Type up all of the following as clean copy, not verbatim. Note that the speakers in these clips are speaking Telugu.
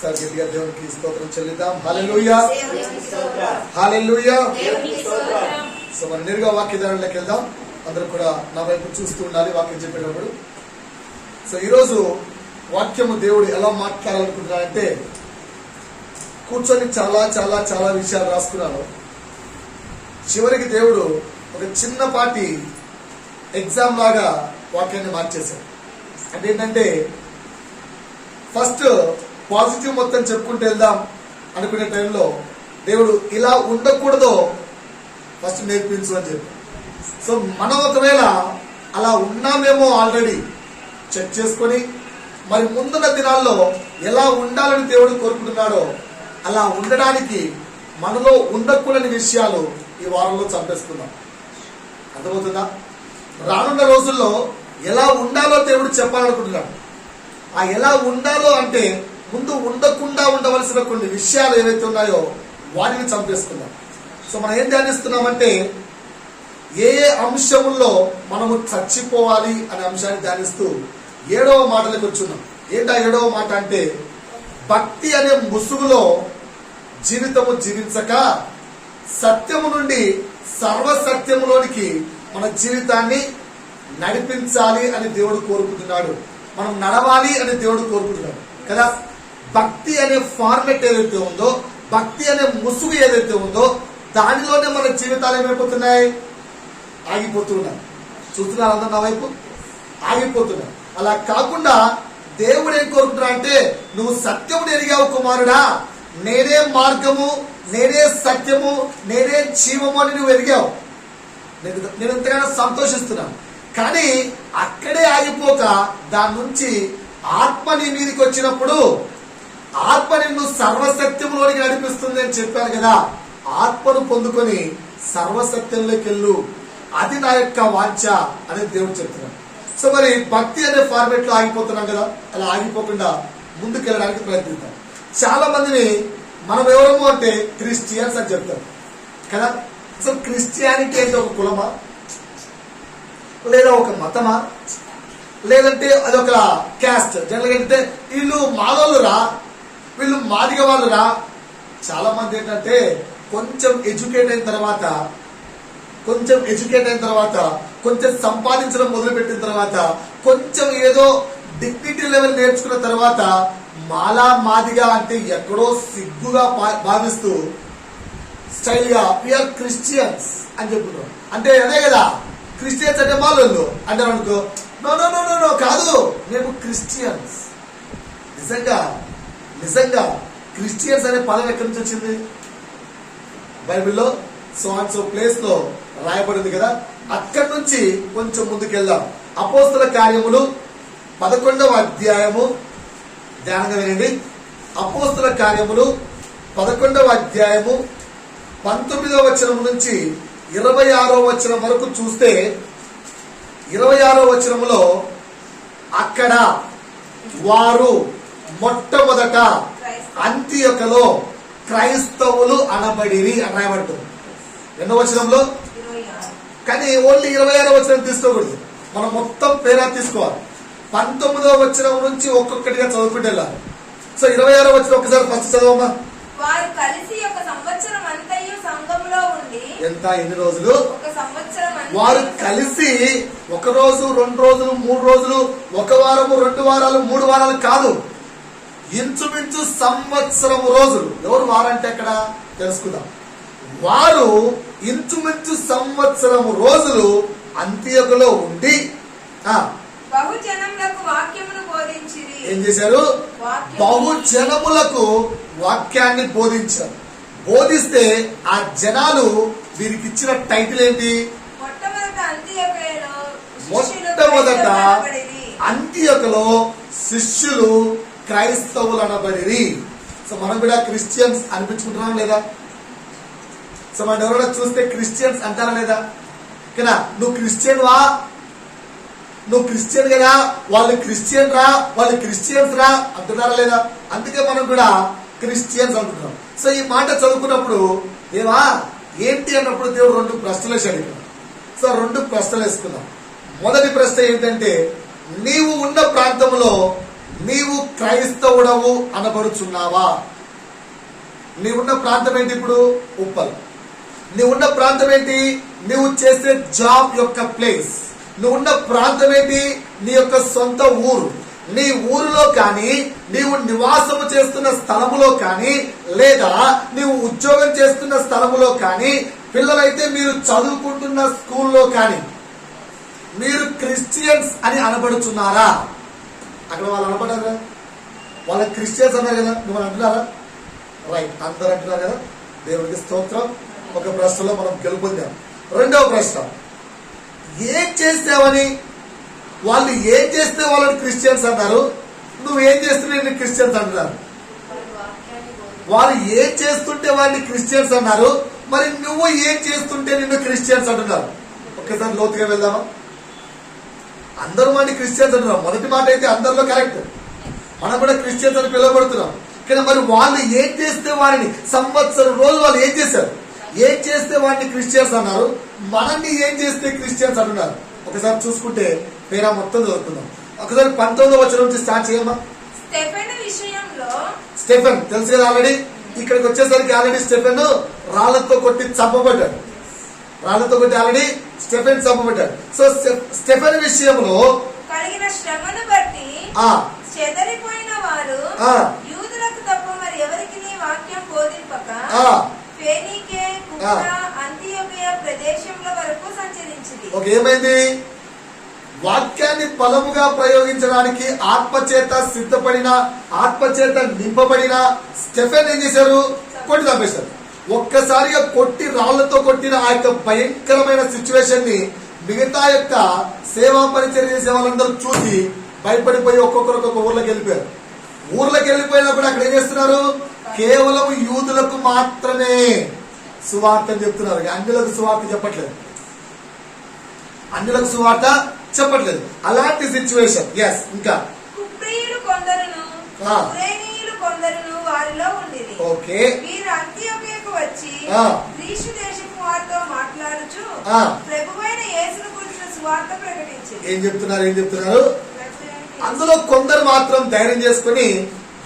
ఒకసారి గట్టిగా దేవునికి స్తోత్రం చెల్లిద్దాం. హల్లెలూయా, హల్లెలూయా. సో మనం నేరుగా వాక్యధారణలోకి వెళ్దాం. అందరూ కూడా నా వైపు చూస్తూ ఉండాలి వాక్యం చెప్పేటప్పుడు. సో ఈరోజు వాక్యము దేవుడు ఎలా మాట్లాడాలనుకుంటున్నాడంటే, కూర్చొని చాలా చాలా చాలా విషయాలు రాసుకున్నాను. చివరికి దేవుడు ఒక చిన్నపాటి ఎగ్జామ్ లాగా వాక్యాన్ని మార్చేశాడు. అంటే ఏంటంటే, ఫస్ట్ పాజిటివ్ మొత్తం చెప్పుకుంటూ వెళ్దాం అనుకునే టైంలో దేవుడు ఇలా ఉండకూడదో ఫస్ట్ నేర్పించు అని చెప్పి. సో మనం ఒకవేళ అలా ఉన్నామేమో ఆల్రెడీ చెక్ చేసుకొని, మరి ముందున్న దినాల్లో ఎలా ఉండాలని దేవుడు కోరుకుంటున్నాడో అలా ఉండడానికి మనలో ఉండకూడని విషయాలు ఈ వారంలో చంపేసుకుందాం. అర్థమవుతుందా? రానున్న రోజుల్లో ఎలా ఉండాలో దేవుడు చెప్పాలనుకుంటున్నాడు. ఆ ఎలా ఉండాలో అంటే ముందు ఉండకుండా ఉండవలసిన కొన్ని విషయాలు ఏవైతే ఉన్నాయో వాటిని చంపేసుకుందాం. సో మనం ఏం ధ్యానిస్తున్నామంటే, ఏ ఏ అంశముల్లో మనము చచ్చిపోవాలి అనే అంశాన్ని ధ్యానిస్తూ 7వ మాటలకు వచ్చున్నాం. ఏంటా 7వ మాట అంటే, భక్తి అనే ముసుగులో జీవితము జీవించక సత్యము నుండి సర్వసత్యములోనికి మన జీవితాన్ని నడిపించాలి అని దేవుడు కోరుకుంటున్నాడు. మనం నడవాలి అని దేవుడు కోరుకుంటున్నాడు కదా. భక్తి అనే ఫార్మెట్ ఏదైతే ఉందో, భక్తి అనే ముసుగు ఏదైతే ఉందో, దానిలోనే మన జీవితాలు ఏమైపోతున్నాయి? ఆగిపోతున్నాయి. చూస్తున్నారు అందరూ నా వైపు? ఆగిపోతున్నాయి. అలా కాకుండా దేవుడు ఏం కోరుకుంటున్నా అంటే, నువ్వు సత్యమును ఎరిగావు కుమారుడా, నేనే మార్గము, నేనే సత్యము, నేనే జీవము అని నువ్వు ఎరిగావు. నేను ఎంతగానో సంతోషిస్తున్నాను. కానీ అక్కడే ఆగిపోక దాని నుంచి ఆత్మ నీ మీదకి వచ్చినప్పుడు ఆత్మ నిన్ను సర్వసత్యంలోనికి నడిపిస్తుంది అని చెప్పాను కదా. ఆత్మను పొందుకొని సర్వసత్యంలోకి వెళ్ళు, అది నా యొక్క వాంఛ అనేది దేవుడు చెప్తున్నాడు. సో మరి భక్తి అనే ఫార్మేట్ లో ఆగిపోతున్నాం కదా, అలా ఆగిపోకుండా ముందుకెళ్ళడానికి ప్రయత్నిద్దాం. చాలా మందిని మనం ఎవరము అంటే క్రిస్టియన్స్ అని చెప్తారు కదా. అసలు క్రిస్టియానిటీ అంటే ఒక కులమా, లేదా ఒక మతమా, లేదంటే అదొక క్యాస్ట్? జనరల్గా ఏంటంటే వీళ్ళు మాలోళ్ళు రా, వీళ్ళు మాదిగ వాళ్ళు రా. చాలా మంది ఏంటంటే కొంచెం ఎడ్యుకేట్ అయిన తర్వాత, కొంచెం సంపాదించడం మొదలుపెట్టిన తర్వాత, కొంచెం ఏదో డిగ్నిటీ లెవెల్ నేర్చుకున్న తర్వాత మాలా మాదిగా అంటే ఎక్కడో సిగ్గుగా భావిస్తూ స్టైల్ గా వీఆర్ క్రిస్టియన్స్ అని చెప్తున్నాం. అంటే అదే కదా క్రిస్టియన్స్ అంటే మాలోళ్ళు అంటారు అనుకో. No no no no no కాదు, మేము క్రిస్టియన్స్. నిజంగా క్రిస్టియన్స్ అనే పదం ఎక్కడి నుంచి వచ్చింది? బైబిల్లో సో అండ్ సో ప్లేస్ లో రాయబడింది కదా. అక్కడి నుంచి కొంచెం ముందుకెళ్దాం. అపోస్తల కార్యములు 11వ అధ్యాయము ధ్యానంగా వినండి. అపోస్తల కార్యములు 11వ అధ్యాయము 19వ వచనం నుంచి 26వ వచనం వరకు చూస్తే, 26వ వచనములో అక్కడ వారు మొట్టమొదట అంతియొకలో క్రైస్తవులు అనబడిరి అని రాయబడుతుంది. ఎన్నో వచనంలో? కానీ ఓన్లీ 26వ వచనం తీసుకోకూడదు, మనం మొత్తం పేరా తీసుకోవాలి. 19వ వచనం నుంచి ఒక్కొక్కటిగా చదువుకుంటే వెళ్ళాలి. సో 26వ వచనం ఒకసారి ఫస్ట్ చదవమ్మా. వారు కలిసి ఒక సంవత్సరం అంతయు సంఘములో ఉండి. ఎంత? ఎన్ని రోజులు? ఒక సంవత్సరం. వారు కలిసి 1 రోజు, 2 రోజులు, 3 రోజులు, 1 వారము, 2 వారాలు, 3 వారాలు కాదు, ఇంచుమించు సంవత్సరము రోజులు. ఎవరు వారంటే అక్కడ తెలుసుకుందాం. వారు ఇంచుమించు సంవత్సరము రోజులు అంత్యకులో ఉండి బహుజనములకు వాక్యమును బోధించిరి. ఏం చేశారు? బహుజనములకు వాక్యాన్ని బోధించారు. బోధిస్తే ఆ జనాలు వీరికి ఇచ్చిన టైటిల్ ఏంటి? మొట్టమొదట అంతియొకలో శిష్యులు క్రైస్తవులు అనబడిరి. సో మనం కూడా క్రిస్టియన్స్ అనిపించుకుంటున్నాం లేదా? సో మనం ఎవరైనా చూస్తే క్రిస్టియన్స్ అంటారా లేదా? కదా, నువ్వు క్రిస్టియన్ వా, నువ్వు క్రిస్టియన్ కదా, వాళ్ళు క్రిస్టియన్ రా, వాళ్ళు క్రిస్టియన్స్ రా అంటున్నారా లేదా? అందుకే మనం కూడా క్రిస్టియన్స్ అంటున్నాం. సో ఈ మాట చదువుకున్నప్పుడు దేవా ఏంటి అన్నప్పుడు దేవుడు 2 ప్రశ్నలు వేసాడు. సో 2 ప్రశ్నలు వేసుకున్నాం. మొదటి ప్రశ్న ఏంటంటే, నీవు ఉన్న ప్రాంతంలో నీవు క్రైస్తవుడవు అనబడుచున్నావా? నీవున్న ప్రాంతం ఏంటి? ఇప్పుడు ఉప్పల్. నీవున్న ప్రాంతం ఏంటి? నువ్వు చేసే జాబ్ యొక్క ప్లేస్. నువ్వున్న ప్రాంతం ఏంటి? నీ యొక్క సొంత ఊరు. నీ ఊరిలో కానీ, నీవు నివాసము చేస్తున్న స్థలములో కానీ, లేదా నీవు ఉద్యోగం చేస్తున్న స్థలములో కానీ, పిల్లలైతే మీరు చదువుకుంటున్న స్కూల్లో కానీ మీరు క్రిస్టియన్స్ అని అనబడుచున్నారా? అక్కడ వాళ్ళు అనబడ్డారు కదా, వాళ్ళ క్రిస్టియన్స్ అన్నారు కదా, నువ్వు అంటున్నారా? రైట్, అందరూ అంటున్నారు కదా. దేవుడికి స్తోత్రం. ఒక ప్రశ్నలో మనం గెలుపొందాం. రెండవ ప్రశ్న, ఏం చేసావని వాళ్ళు ఏం చేస్తే వాళ్ళని క్రిస్టియన్స్ అన్నారు, నువ్వు ఏం చేస్తే నేను క్రిస్టియన్స్ అంటున్నారు. వాళ్ళు ఏం చేస్తుంటే వాళ్ళని క్రిస్టియన్స్ అన్నారు, మరి నువ్వు ఏం చేస్తుంటే నిన్ను క్రిస్టియన్స్ అంటున్నారు. ఒక్కసారి లోతుగా వెళ్దామా? అందరూ వాడిని క్రిస్టియన్స్ అంటున్నారు. మొదటి మాట అయితే అందరిలో కరెక్ట్, మనం కూడా క్రిస్టియన్స్ అని పిలువబడుతున్నాం. కానీ మరి వాళ్ళు ఏం చేస్తే వారిని, సంవత్సరం రోజు వాళ్ళు ఏం చేశారు, ఏం చేస్తే వాడిని క్రిస్టియన్స్ అన్నారు, మనల్ని ఏం చేస్తే క్రిస్టియన్స్ అంటున్నారు. ఒకసారి చూసుకుంటే పేరా మొత్తం చదువుకుందాం. ఒకసారి 19వ వచనం నుంచి స్టార్ట్ చేయమ్మా. స్టెఫెన్ తెలుసు కదా ఆల్రెడీ. ఇక్కడికి వచ్చేసరికి ఆల్రెడీ స్టెఫెన్ రాళ్లతో కొట్టి చంపబడ్డాడు. రాళ్లతో కొట్టి ఆల్రెడీ స్టెఫెన్ చంపబడ్డాడు. సో స్టెఫెన్ విషయంలో కలిగిన శ్రమను బట్టి చెదరిపోయిన వారు యూదులకు తప్ప మరి ఎవరికి నీ వాక్యం బోధింపక ఫేనీకే, కుప్రా, అంతియోకియ ప్రదేశముల వరకు సంచరించింది. ఏమైంది? వాక్యాన్ని బలముగా ప్రయోగించడానికి ఆత్మచేత సిద్ధపడిన, ఆత్మచేత నింపబడిన స్టెఫెన్ ఏం చేశారు? కొట్టి చంపేశారు. ఒక్కసారిగా కొట్టి, రాళ్లతో కొట్టిన ఆ యొక్క భయంకరమైన సిచ్యువేషన్ ని మిగతా యొక్క సేవా పరిచయం చేసే వాళ్ళందరూ చూసి భయపడిపోయి ఒక్కొక్కరు ఒక్కొక్క ఊర్లోకి వెళ్ళిపోయారు. ఊర్లోకి వెళ్ళిపోయినప్పుడు అక్కడ ఏం చేస్తున్నారు? కేవలం యూదులకు మాత్రమే సువార్త చెప్తున్నారు. అన్యులకు సువార్త చెప్పట్లేదు. అన్యులకు సువార్త చెప్పట్లేదు. అలాంటి సిచ్యువేషన్. ఎస్, ఇంకా కుప్రీయులు కొందరును, కురేనీయులు కొందరును వారిలో ఉండేది. ఓకే, వీరు అంతియోకియకు వచ్చి గ్రీసు దేశపు వారితో మాట్లాడుచు ప్రభువైన యేసును గురించిన సువార్త ప్రకటించింది. ఏం చెప్తున్నారు? అందులో కొందరు మాత్రం ధైర్యం చేసుకుని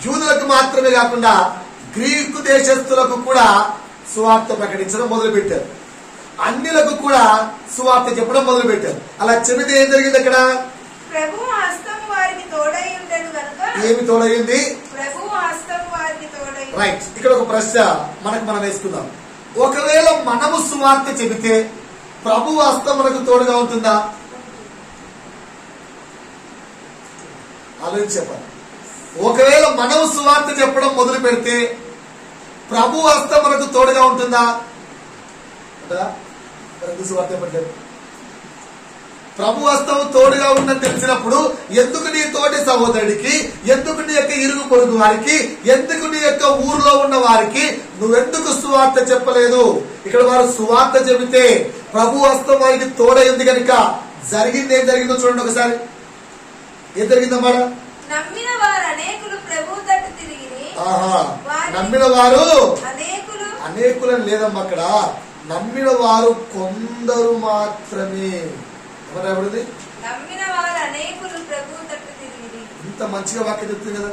యూదులకు మాత్రమే కాకుండా గ్రీకు దేశస్తులకు కూడా సువార్త ప్రకటించడం మొదలు పెట్టారు. అన్యులకు కూడా సువార్త చెప్పడం మొదలు పెట్టారు. అలా చెబితే ఏం జరిగింది? అక్కడ ప్రభువు హస్తము వారికి తోడై ఉండెను గనుక. ఏమి తోడైంది? ప్రభువు హస్తము వారికి తోడై. రైట్, ఇక్కడ ఒక ప్రశ్న మనం వేసుకుందాం. ఒకవేళ మనము సువార్త చెబితే ప్రభువు హస్తం మనకు తోడుగా ఉంటుందా? ఆలోచించి చెప్పాలి. ఒకవేళ మనం సువార్త చెప్పడం మొదలు పెడితే ప్రభు హస్తం మనకు తోడుగా ఉంటుందా? సువార్త చెప్పట్లేదు. ప్రభు హస్తం తోడుగా ఉందని తెలిసినప్పుడు ఎందుకు నీ తోటి సహోదరుడికి, ఎందుకు నీ యొక్క ఇరుగు పొరుగు వారికి, ఎందుకు నీ యొక్క ఊర్లో ఉన్న వారికి నువ్వెందుకు సువార్త చెప్పలేదు? ఇక్కడ వారు సువార్త చెబితే ప్రభు హస్తం వారికి తోడైంది కనుక జరిగింది. ఏం జరిగిందో చూడండి ఒకసారి. ఏం జరిగిందమ్మా? నమ్మిన వారు అనేకులు ప్రభు తట్టు తిరిగి. నమ్మిన వారు అనేకులని లేదమ్మా, అక్కడ నమ్మిన వారు కొందరు మాత్రమే. ఎవరెవరిది? నమ్మిన వారు అనేకులు ప్రభు తట్టు తిరిగి. ఇంత మంచిగా వాక్యం చెప్తుంది కదా.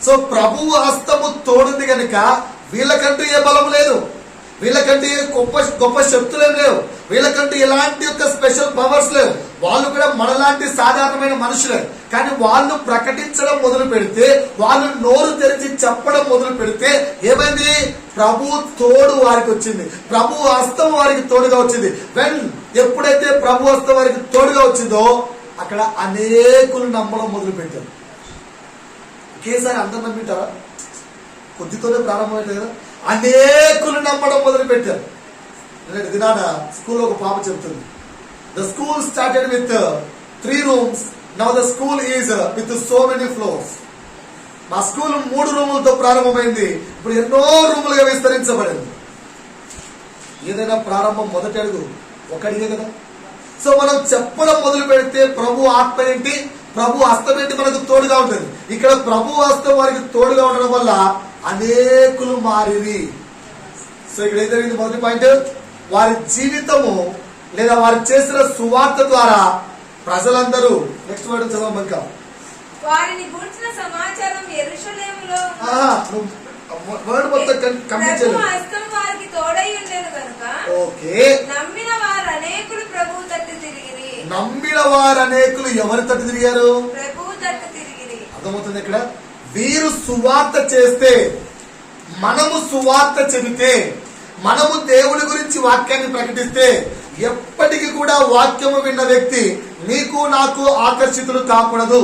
సో ప్రభువు హస్తము తోడుంది కనుక వీళ్ళకంటూ ఏ బలం లేదు, వీళ్ళకంటే గొప్ప శక్తులేం లేవు, వీళ్ళకంటే ఎలాంటి యొక్క స్పెషల్ పవర్స్ లేవు. వాళ్ళు కూడా మనలాంటి సాధారణమైన మనుషులే. కానీ వాళ్ళు ప్రకటించడం మొదలు పెడితే, వాళ్ళు నోరు తెరిచి చెప్పడం మొదలు పెడితే ఏమైంది? ప్రభు తోడు వారికి వచ్చింది, ప్రభు హస్తం వారికి తోడుగా వచ్చింది. ఎప్పుడైతే ప్రభు హస్తం వారికి తోడుగా వచ్చిందో అక్కడ అనేకులు నమ్మడం మొదలు పెట్టారు. ఒకేసారి అందరు నమ్మింటారా? కొద్దితోనే ప్రారంభమైంది కదా. అనేకులు నమ్మడం మొదలు పెట్టారు. దినాన స్కూల్లో ఒక పాప చెబుతుంది, the school started with 3 rooms, now the school is with so many floors. మా స్కూల్ 3 రూములతో ప్రారంభమైంది, ఇప్పుడు ఎన్నో రూములుగా విస్తరించబడింది. ఏదైనా ప్రారంభం మొదటి అడుగు ఒకడిగే కదా. సో మనం చెప్పడం మొదలు పెడితే ప్రభు ఆత్మ ఏంటి, ప్రభు హస్తం ఏంటి మనకు తోడుగా ఉంటుంది. ఇక్కడ ప్రభు హస్తం వారికి తోడుగా ఉండడం వల్ల అనేకులు మారిరి. సో ఇక్కడ ఏం జరిగింది? మొదటి పాయింట్, వారి జీవితము లేదా వారు చేసిన సువార్త ద్వారా ప్రజలందరూ. నెక్స్ట్ వర్డ్ చదవం. ఇంకా వారిని గూర్చిన సమాచారం యెరూషలేములో వర్డ్ మొత్తం కంప్లీట్ చేయాలి. హస్తం వారికి తోడై ఉండేను కనుక ఓకే, నమ్మిన వారు అనేకులు ప్రభువు తట్టు తిరిగిరి. నమ్మిన వారు అనేకులు ఎవరి తట్టు తిరిగారు? ప్రభువు తట్టు తిరిగిరి. అర్థమవుతుంది ఇక్కడ. వీరు సువార్త చేస్తే, మనము సువార్త చెబితే, మనము దేవుడి గురించి వాక్యాన్ని ప్రకటిస్తే ఎప్పటికీ కూడా వాక్యము విన్న వ్యక్తి నీకు నాకు ఆకర్షితులు కాకూడదు,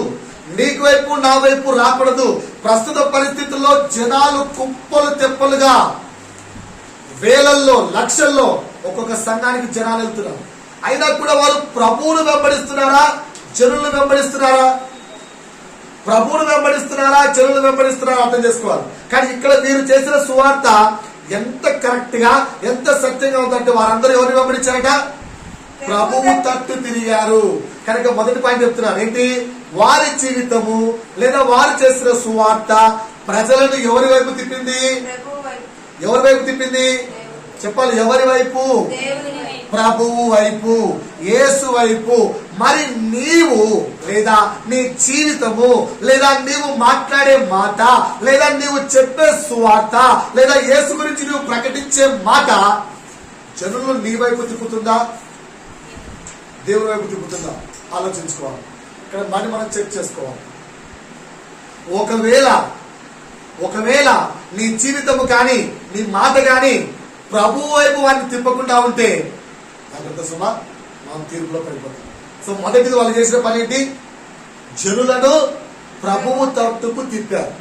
నీకు వైపు నా వైపు రాకూడదు. ప్రస్తుత పరిస్థితుల్లో జనాలు కుప్పలు తెప్పలుగా వేలల్లో లక్షల్లో ఒక్కొక్క సంఘానికి జనాలు వెళ్తున్నారు. అయినా కూడా వారు ప్రభువును వెంబడిస్తున్నారా, జనులను వెంబడిస్తున్నారా? ప్రభువును వెంబడిస్తున్నారా, జనులను వెంబడిస్తున్నారా అర్థం చేసుకోవాలి. కానీ ఇక్కడ వీరు చేసిన సువార్త ఎంత కరెక్ట్ గా, ఎంత సత్యంగా ఉందంటే వారందరూ ఎవరిని వెంబడించారట? ప్రభువు తట్టు తిరిగారు. కనుక మొదటి పాయింట్ చెప్తున్నారు ఏంటి? వారి జీవితము లేదా వారు చేసిన సువార్త ప్రజలను ఎవరి వైపు తిప్పింది? ఎవరి వైపు తిప్పింది చెప్పాలి. ఎవరి వైపు? ప్రభువు వైపు, యేసు వైపు. మరి నీవు లేదా నీ జీవితము లేదా నీవు మాట్లాడే మాట లేదా నీవు చెప్పే సువార్త లేదా యేసు గురించి నువ్వు ప్రకటించే మాట జనులు నీ వైపు తిప్పుతుందా, దేవుని వైపు తిప్పుతుందా? ఆలోచించుకోవాలి. ఇక్కడ మనం చెక్ చేసుకోవాలి. ఒకవేళ నీ జీవితము కానీ నీ మాట కానీ ప్రభు వైపు వారిని తిప్పకుండా ఉంటే జాగ్రత్త సుమా, మనం తీర్పులో పడిపోతాం. సో మొదటిది వాళ్ళు చేసిన పని ఏంటి? జనులను ప్రభువు తట్టుకు తిప్పారు.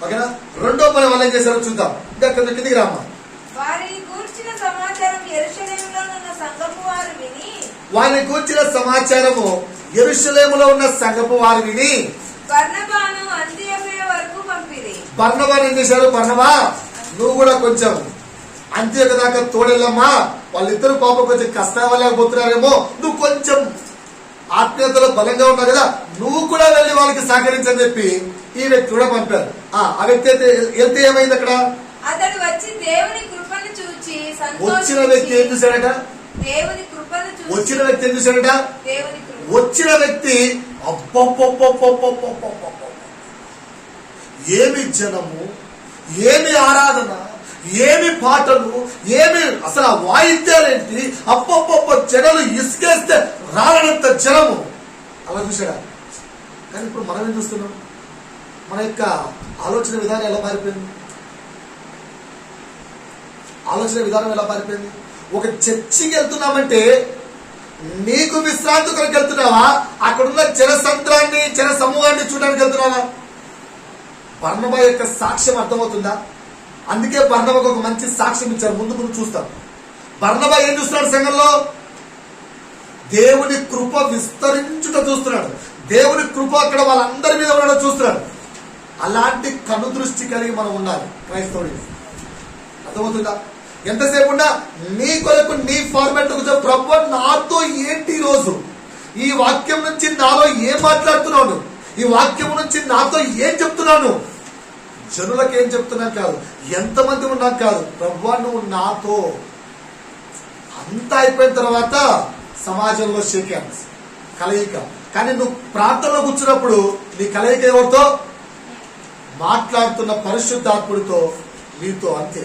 ఓకేనా? రెండో పని వాళ్ళు ఏం చేశారో చూద్దాం. ఇంకా కిందికి రామ్మా. వారిని గూర్చిన సమాచారం యెరూషలేములో ఉన్న సంఘపు వారు విని, వారిని గూర్చిన సమాచారము యెరూషలేములో ఉన్న సంఘపు వారు విని బర్నబాను అంతియోకియ వరకు పంపిరి. బర్నబాను ఏం చేశారు? బర్నబా, నువ్వు కూడా కొంచెం అంత్యోక దాకా తోడెళ్ళమ్మా, వాళ్ళిద్దరు పాపం కొంచెం కష్టపడలేకపోతున్నారేమో, నువ్వు కొంచెం ఆత్మీయతలో బలంగా ఉన్నావు కదా, నువ్వు కూడా వెళ్ళి వాళ్ళకి సహకరించని చెప్పి ఈ వ్యక్తి కూడా పంపారు. ఆ వ్యక్తి వెళ్తే ఏమైంది అక్కడ? అతడు వచ్చి దేవుని కృపను చూచి వచ్చిన వ్యక్తి ఏం చూశాడట? దేవుని కృపను చూచి వచ్చిన వ్యక్తి ఏం చూశాడట? దేవుని కృప. వచ్చిన వ్యక్తి ఏమి జనము, ఏమి ఆరాధన, ఏమి పాటలు, ఏమి అసలు ఆ వాయిద్యాలేంటి, అప్పప్ప జనాలు ఇసుకేస్తే రాలనంత జనము. అలా చూసాడా? కానీ ఇప్పుడు మనం ఏం చూస్తున్నాం? మన యొక్క ఆలోచన విధానం ఎలా మారిపోయింది? ఒక చర్చికి వెళ్తున్నామంటే నీకు విశ్రాంతి కొరకు వెళ్తున్నావా, అక్కడున్న జనసంద్రాన్ని జన సమూహాన్ని చూడడానికి వెళ్తున్నావా? బర్నబా యొక్క సాక్ష్యం అర్థమవుతుందా? అందుకే బర్నబాకు ఒక మంచి సాక్ష్యం ఇచ్చారు. ముందు చూస్తాం. బర్నబా ఏం చూస్తున్నాడు? సంఘంలో దేవుని కృప విస్తరించుట చూస్తున్నాడు. దేవుని కృప అక్కడ వాళ్ళందరి మీద ఉండడం చూస్తున్నాడు. అలాంటి కనుదృష్టి కలిగి మనం ఉండాలి క్రైస్తవుడికి. అర్థమవుతుందా? ఎంతసేపు ఉన్నా నీ కొరకు నీ ఫార్మాట్ ప్రభు నాతో ఏంటి ఈరోజు, ఈ వాక్యం నుంచి నాలో ఏం మాట్లాడుతున్నాను, ఈ వాక్యం నుంచి నాతో ఏం చెప్తున్నాను, జనులకు ఏం చెప్తున్నాను కాదు, ఎంతమంది ఉన్నాను కాదు, ప్రభు నువ్వు నాతో. అంతా అయిపోయిన తర్వాత సమాజంలో షేక్ హ్యాండ్స్ కలయిక. కానీ నువ్వు ప్రార్థనలో కూర్చున్నప్పుడు నీ కలయిక ఎవరితో? మాట్లాడుతున్న పరిశుద్ధాత్ముడితో, నీతో. అంతే,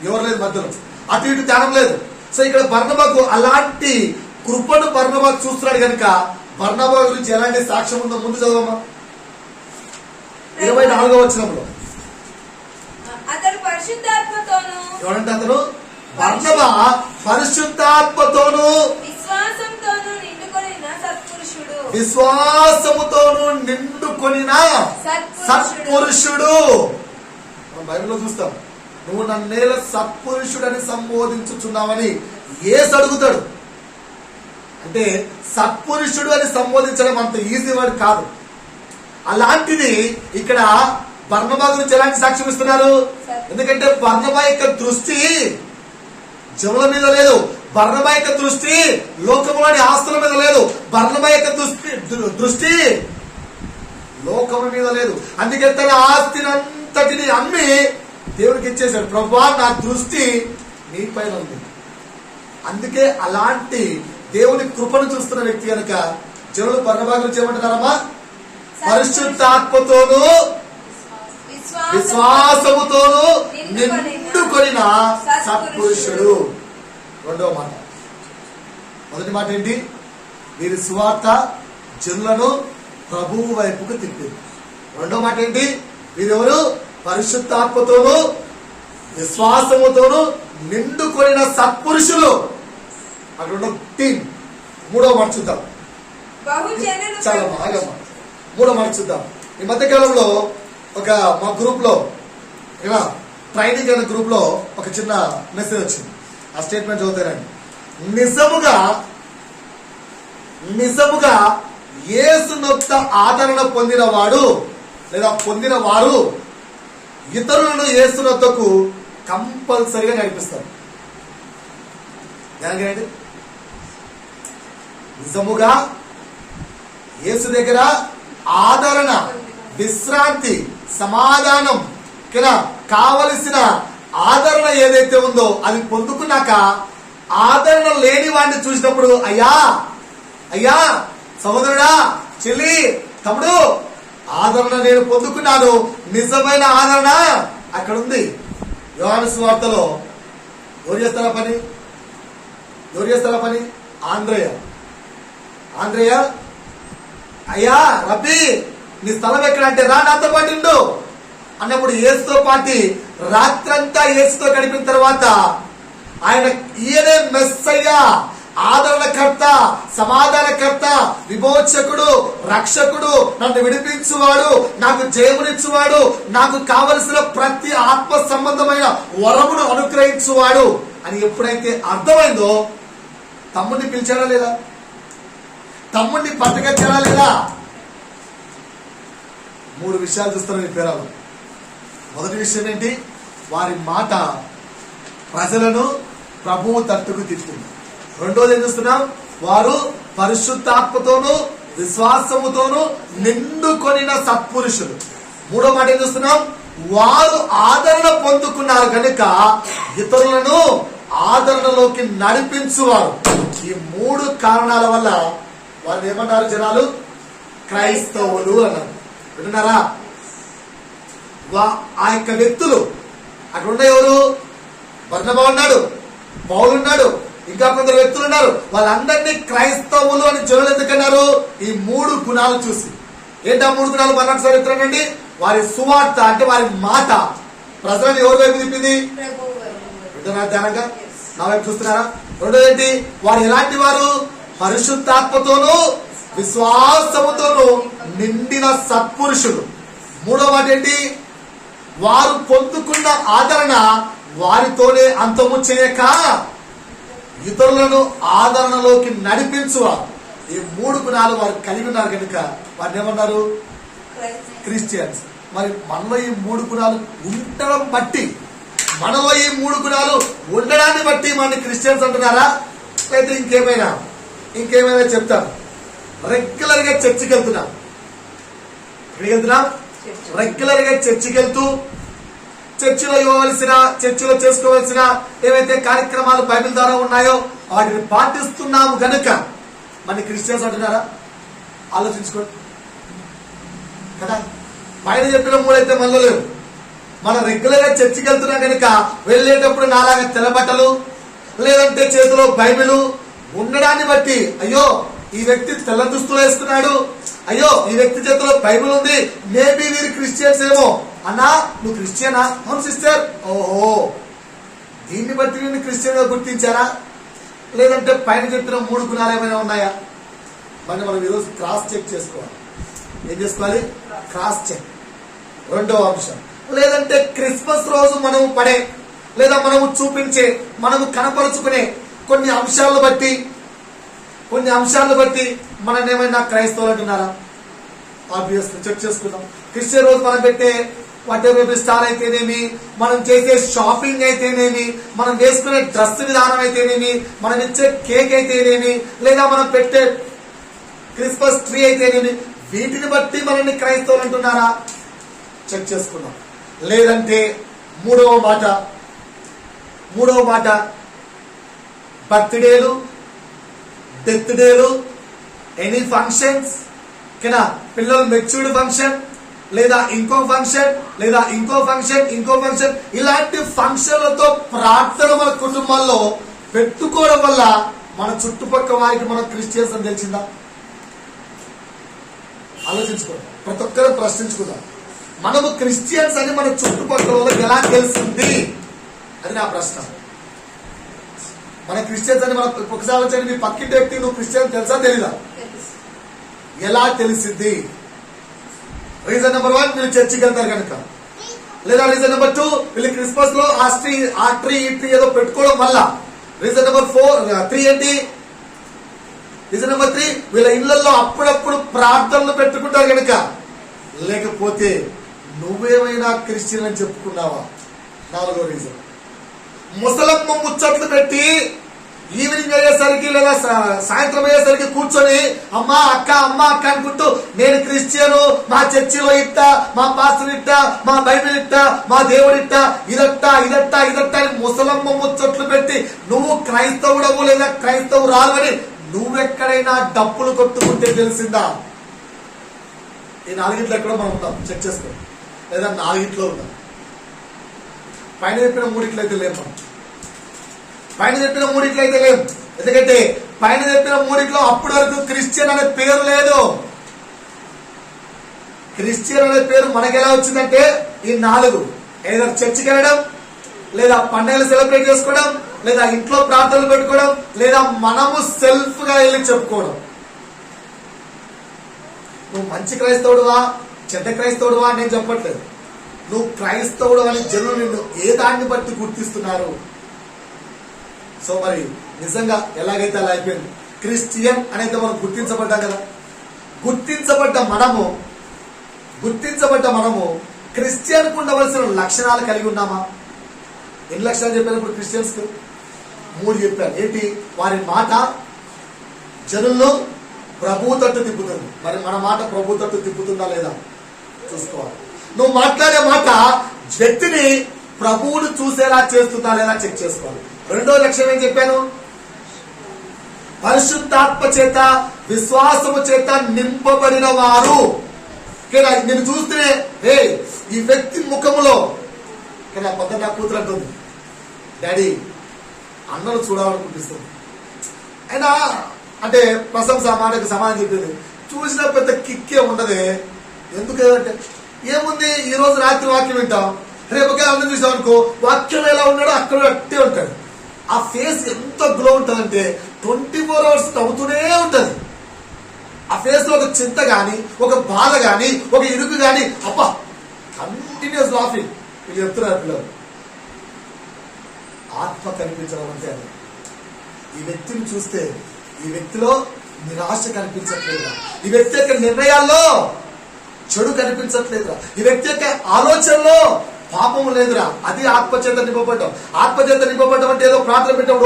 ఎవరు లేదు మధ్యలో, అటు ఇటు ధ్యానం లేదు. సో ఇక్కడ బర్నబాకు అలాంటి కృపను బర్నబా చూస్తున్నాడు కనుక బర్నబా గురించి ఎలాంటి సాక్ష్యం ఉందో ముందు చదవమ్మా. 24వ వచనంలో అతడు పరిశుద్ధాత్మతోను, ఎవరంటే అతను బర్నబా పరిశుద్ధాత్మతోను విశ్వాసముతోను నిండుకొనిన సత్పురుషుడు. విశ్వాసముతోను నిండుకొనిన సత్పురుషుడు. మనం బైబిల్లో చూస్తాం, నువ్వు నన్నేల సత్పురుషుడని సంబోధించుచున్నావని యేసు అడుగుతాడు. అంటే సత్పురుషుడు అని సంబోధించడం అంత ఈజీ వర్డ్ కాదు. అలాంటిది ఇక్కడ బర్నబా గురించి ఎలాంటి సాక్ష్యం ఇస్తున్నారు? ఎందుకంటే బర్నబా యొక్క దృష్టి జనుల మీద లేదు, బర్నబా యొక్క దృష్టి లోకములోని ఆస్తుల మీద లేదు, బర్నబా యొక్క దృష్టి లోకము మీద లేదు. అందుకే తన ఆస్తిని అంతటిని అమ్మి దేవుడికి ఇచ్చేశాడు. ప్రభువా నా దృష్టి నీ పైన ఉంది. అందుకే అలాంటి దేవుని కృపను చూస్తున్న వ్యక్తి కనుక జనులు బర్నబా గురించి ఏమంటున్నారమ్మా? పరిశుద్ధాత్మతోను విశ్వాసముతోను నిండుకొనిన సత్పురుషుడు. రెండవ మాట. మొదటి మాట ఏంటి? వీరి సువార్త జనులను ప్రభువు వైపుకు తిప్పింది. రెండో మాట ఏంటి? వీరెవరు? పరిశుద్ధాత్మతోను విశ్వాసముతోను నిండుకొనిన సత్పురుషులు. అక్కడ టీం. మూడో మాట చూద్దాం. చాలా బాగా మూడో మాట చూద్దాం. ఈ మధ్య కాలంలో మా గ్రూప్ లో ట్రైనింగ్ అయిన గ్రూప్ లో ఒక చిన్న మెసేజ్ వచ్చింది. ఆ స్టేట్మెంట్ చదువుతానండి. నిజముగా యేసునొద్ద ఆదరణ పొందినవాడు లేదా పొందిన వారు ఇతరులను యేసునొద్దకు కంపల్సరిగా నడిపిస్తారు. నిజముగా యేసు దగ్గర ఆదరణ, విశ్రాంతి, సమాధానం కావలసిన ఆదరణ ఏదైతే ఉందో అది పొందుకున్నాక ఆదరణ లేని వాడిని చూసినప్పుడు అయ్యా సహోదరుడా, చెల్లి, తమ్ముడు, ఆదరణ నేను పొందుకున్నాను. నిజమైన ఆదరణ అక్కడ ఉంది. యోహాను సువార్తలో ఎవరు చేస్తారా పని? ఆంద్రయ్య అయ్యా రబ్బీ నీ స్థలం ఎక్కడంటే రా నాతో పాటు ఉండు అన్నప్పుడు యేసుతో పాటు రాత్రంతా యేసుతో గడిపిన తర్వాత ఈయనే మెస్సయ్య, ఆదరణకర్త, సమాధానకర్త, విమోచకుడు, రక్షకుడు, నన్ను విడిపించువాడు, నాకు జయమునిచ్చువాడు, నాకు కావలసిన ప్రతి ఆత్మ సంబంధమైన వరమును అనుగ్రహించువాడు అని ఎప్పుడైతే అర్థమైందో తమ్ముడిని పిలిచాడా లేదా? తమ్ముడిని పట్టుకొచ్చాడా లేదా? 3 విషయాలు చూస్తున్నాం ఈ పేరాలు. మొదటి విషయం ఏంటి? వారి మాట ప్రజలను ప్రభువు తట్టుకు తిట్టింది. రెండోది ఏం చూస్తున్నాం? వారు పరిశుద్ధాత్మతోను విశ్వాసముతోను నిండుకొనిన సత్పురుషులు. మూడో మాట ఏం చూస్తున్నాం? వారు ఆదరణ పొందుకున్నారు కనుక ఇతరులను ఆదరణలోకి నడిపించువారు. ఈ 3 కారణాల వల్ల వారు ఏమన్నారు? జనాలు క్రైస్తవులు అన్నారు. వింటున్నారా? ఆ యొక్క వ్యక్తులు అక్కడ ఉన్న ఎవరు? బర్నబా ఉన్నాడు, పౌలు ఉన్నాడు, ఇంకా కొందరు వ్యక్తులు ఉన్నారు. వాళ్ళందరినీ క్రైస్తవులు అని జనులు ఎందుకన్నారు? ఈ 3 గుణాలు చూసి. ఏంటా 3 గుణాలు? మరొకసారి చెప్తానండి. వారి సువార్త అంటే వారి మాట ప్రజలను ఎవరి వైపు తిప్పింది? వింటున్నారా? ధ్యానంగా నా వైపు చూస్తున్నారా? రెండోది ఏంటి? వారు ఎలాంటి వారు? పరిశుద్ధాత్మతోను విశ్వాసముతోను నిండిన సత్పురుషులు. మూడో మాట ఏంటి? వారు పొందుకున్న ఆదరణ వారితోనే అంతము చేయక ఇతరులను ఆదరణలోకి నడిపించువారు. ఈ 3 గుణాలు వారు కలిగి ఉన్నారు కనుక వారిని ఏమన్నారు? క్రిస్టియన్స్. మరి మనలో ఈ 3 గుణాలు ఉండడం బట్టి, మనలో ఈ 3 గుణాలు ఉండడాన్ని బట్టి మన క్రిస్టియన్స్ అంటున్నారా? అయితే ఇంకేమైనా చెప్తాను. రెగ్యులర్ గా చర్చికి వెళ్తున్నాం. రెగ్యులర్ గా చర్చికి వెళ్తూ చర్చిలో చర్చిలో చేసుకోవాల్సిన ఏవైతే కార్యక్రమాలు బైబిల్ ద్వారా ఉన్నాయో వాటిని పాటిస్తున్నాము గనుక మన క్రిస్టియన్స్ అంటున్నారా? ఆలోచించుకోండి కదా. పైన చెప్పిన 3 అయితే మనలో లేవు. మనం రెగ్యులర్ గా చర్చికి వెళ్తున్నాం కనుక వెళ్ళేటప్పుడు నాలాగా తెల్లబట్టలు లేదంటే చేతిలో బైబిల్ ఉండడాన్ని బట్టి అయ్యో ఈ వ్యక్తి తెల్ల దుస్తులు వేసుకున్నాడు, అయ్యో ఈ వ్యక్తి చేతిలో బైబిల్ ఉంది, మేబీ వీరు క్రిస్టియన్స్ ఏమో. అన్నా నువ్వు క్రిస్టియనా? అవును సిస్టర్. ఓహో, దీన్ని బట్టి వీరిని క్రిస్టియన్ గా గుర్తించారా? లేదంటే పైన చెప్పిన 3 గుణాలు ఏమైనా ఉన్నాయా? మరి మనం ఈరోజు క్రాస్ చెక్ చేసుకోవాలి. ఏం చేసుకోవాలి? Cross check. రెండవ అంశం, లేదంటే క్రిస్మస్ రోజు మనము పడే లేదా మనము చూపించే, మనము కనపరుచుకునే కొన్ని అంశాలను బట్టి మనం ఏమైనా క్రైస్తవులు అంటున్నారా? ఆబ్వియస్ చెక్ చేసుకుందాం. క్రిస్టియన్ రోజు మనం పెట్టే వాటెవర్ స్టార్ అయితేనేమి, మనం చేసే షాపింగ్ అయితేనేమి, మనం వేసుకునే డ్రెస్ విధానం అయితేనేమి, మనం ఇచ్చే కేక్ అయితేనేమి, లేదా మనం పెట్టే క్రిస్మస్ ట్రీ అయితేనేమి, వీటిని బట్టి మనల్ని క్రైస్తవులు అంటున్నారా? చెక్ చేసుకుందాం. లేదంటే మూడవ మాట బర్త్డేలు, డెత్ డేలు, ఎనీ ఫంక్షన్స్, ఓకేనా? పిల్లలు మెచ్యూర్డ్ ఫంక్షన్, లేదా ఇంకో ఫంక్షన్, లేదా ఇంకో ఫంక్షన్, ఇంకో ఫంక్షన్, ఇలాంటి ఫంక్షన్లతో ప్రార్థన మన కుటుంబాల్లో పెట్టుకోవడం వల్ల మన చుట్టుపక్కల వారికి మనం క్రిస్టియన్స్ అని తెలిసిందా? ఆలోచించుకోండి. ప్రతి ఒక్కరు ప్రశ్నించుకుందాం, మనము క్రిస్టియన్స్ అని మన చుట్టుపక్కల వాళ్ళకి ఎలా తెలిసింది? అది నా ప్రశ్న. మన క్రిస్టియన్స్ అని మనం ఒకసారి వచ్చి నీ పక్కింటి వ్యక్తి నువ్వు క్రిస్టియన్ తెలుసా తెలీదా? ఎలా తెలిసింది? రీజన్ నెంబర్ 1, వీళ్ళు చర్చికి వెళ్తారు కనుక. లేదా రీజన్ నెంబర్ 2, వీళ్ళు క్రిస్మస్ లో ఆ ట్రీ ఈ ట్రీ ఏదో పెట్టుకోవడం వల్ల. రీజన్ నెంబర్ 3 ఏంటి? రీజన్ నెంబర్ 3, వీళ్ళ ఇళ్లలో అప్పుడప్పుడు ప్రార్థనలు పెట్టుకుంటారు కనుక. లేకపోతే నువ్వేమైనా క్రిస్టియన్ అని చెప్పుకున్నావా? 4వ రీజన్, ముసలమ్మ ముచ్చట్లు పెట్టి ఈవినింగ్ అయ్యేసరికి లేదా సాయంత్రం అయ్యేసరికి కూర్చొని అమ్మా అక్క అనుకుంటూ నేను క్రిస్టియను, మా చర్చిలో ఇట్టా, మా పాస్టర్ ఇట్టా, మా బైబిల్ ఇట్టా, మా దేవుడు ఇట్టా, ఇదట్టా అని ముసలమ్మ ముచ్చట్లు పెట్టి నువ్వు క్రైస్తవుడవు లేదా క్రైస్తవురాలు అని నువ్వెక్కడైనా డప్పులు కొట్టుకుంటే తెలిసిందా? ఈ 4 ఎక్కడో మనం ఉన్నాం, చెక్ చేసుకో. లేదా 4 ఉన్నాం. పైన చెప్పిన 3 అయితే లేము మనం. పైన చెప్పిన 3 అయితే లేవు. ఎందుకంటే పైన చెప్పిన 3 అప్పటి వరకు క్రిస్టియన్ అనే పేరు లేదు. క్రిస్టియన్ అనే పేరు మనకి ఎలా వచ్చిందంటే ఈ 4, ఏదో చర్చికి వెళ్ళడం, లేదా పండుగలు సెలబ్రేట్ చేసుకోవడం, లేదా ఇంట్లో ప్రార్థనలు పెట్టుకోవడం, లేదా మనము సెల్ఫ్ గా వెళ్ళి చెప్పుకోవడం. నువ్వు మంచి క్రైస్తవుడువా చెడ్డ క్రైస్తవుడువా నేను చెప్పట్లేదు. నువ్వు క్రైస్తవుడు అని జనులు నిన్ను ఏ దాన్ని బట్టి గుర్తిస్తున్నారు? సో మరి నిజంగా ఎలాగైతే అలా అయిపోయింది. క్రిస్టియన్ అనేది మనం గుర్తించబడ్డాం కదా. గుర్తించబడ్డ మనము క్రిస్టియన్ కు ఉండవలసిన లక్షణాలు కలిగి ఉన్నామా? ఎన్ని లక్షణాలు చెప్పారు ఇప్పుడు క్రిస్టియన్స్ కు? 3 చెప్పారు. ఏంటి? వారి మాట జనుల్లో ప్రభు తట్టు తిప్పుతుంది. మరి మన మాట ప్రభు తట్టు తిప్పుతుందా లేదా చూసుకోవాలి. నువ్వు మాట్లాడే మాట వ్యక్తిని ప్రభువును చూసేలా చేస్తుందా లేదా చెక్ చేసుకోవాలి. 2వ లక్ష్యం ఏం చెప్పాను? పరిశుద్ధాత్మ చేత విశ్వాసము చేత నింపబడిన వారు. నేను చూస్తేనే ఈ వ్యక్తి ముఖములో పొద్దున నా కూతురు అంటుంది, డాడీ అన్నలు చూడాలనిపిస్తుంది. అయినా అంటే ప్రశంస మాటకు సమాధానం చెప్పింది. చూసిన పెద్ద కిక్కే ఉండదే. ఎందుకంటే ఏముంది, ఈ రోజు రాత్రి వాక్యం వింటాం, రేపుకే అన్నం చూసాం అనుకో, వాక్యం ఎలా ఉన్నాడో అక్కడ అట్టే ఉంటాడు. ఆ ఫేస్ ఎంత గ్లో ఉంటుందంటే 24 hours నవ్వుతూనే ఉంటది. ఆ ఫేస్ లో ఒక చింత గాని, ఒక బాధ గాని, ఒక ఇరుకు గాని, అబ్బా కంటిన్యూస్ లాఫింగ్. వీళ్ళు చెప్తున్నారు పిల్లలు. ఆత్మ కనిపించడం అంటే అది. ఈ వ్యక్తిని చూస్తే ఈ వ్యక్తిలో నిరాశ కనిపించట్లేదురా, ఈ వ్యక్తి యొక్క నిర్ణయాల్లో చెడు కనిపించట్లేదురా, ఈ వ్యక్తి యొక్క ఆలోచనలో పాపము లేదురా. అది ఆత్మచేత నింపబడ్డం. ఆత్మచేత నింపబడ్డం అంటే ఏదో ప్రార్థన పెట్టడం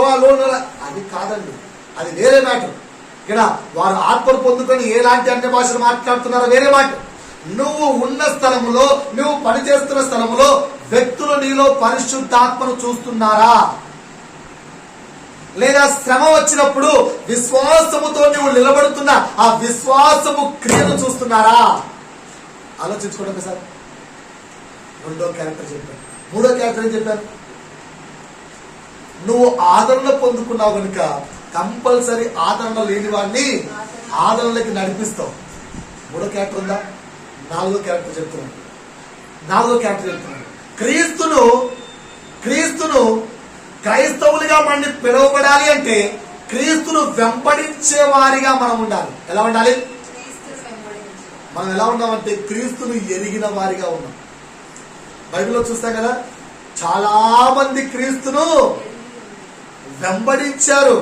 అది కాదండి, అది వేరే మ్యాటర్. ఇక్కడ వారు ఆత్మను పొందుకొని ఎలాంటి అన్య భాషలు మాట్లాడుతున్నారో వేరే మాట. నువ్వు ఉన్న స్థలములో, నువ్వు పనిచేస్తున్న స్థలములో వ్యక్తులు నీలో పరిశుద్ధాత్మను చూస్తున్నారా? లేదా శ్రమ వచ్చినప్పుడు విశ్వాసముతో నువ్వు నిలబడుతున్న ఆ విశ్వాసము క్రియను చూస్తున్నారా? ఆలోచించుకోండి సార్. 2వ క్యారెక్టర్ చెప్పాను. 3వ క్యారెక్టర్ ఏం చెప్పాను? నువ్వు ఆదరణ పొందుకున్నావు కనుక కంపల్సరీ ఆదరణ లేని వాడిని ఆదరణలోకి నడిపిస్తావు. 3వ క్యారెక్టర్ ఉందా? 4వ క్యారెక్టర్ చెప్తున్నాను. 4వ క్యారెక్టర్ చెప్తున్నాను. క్రీస్తును క్రైస్తవులుగా మనం పిలువబడాలి అంటే క్రీస్తును వెంబడించే వారిగా మనం ఉండాలి. ఎలా ఉండాలి? మనం ఎలా ఉన్నామంటే క్రీస్తును ఎరిగిన వారిగా ఉన్నాం. బైబిల్లో చూస్తాం కదా, చాలా మంది క్రీస్తును వెంబడించారు.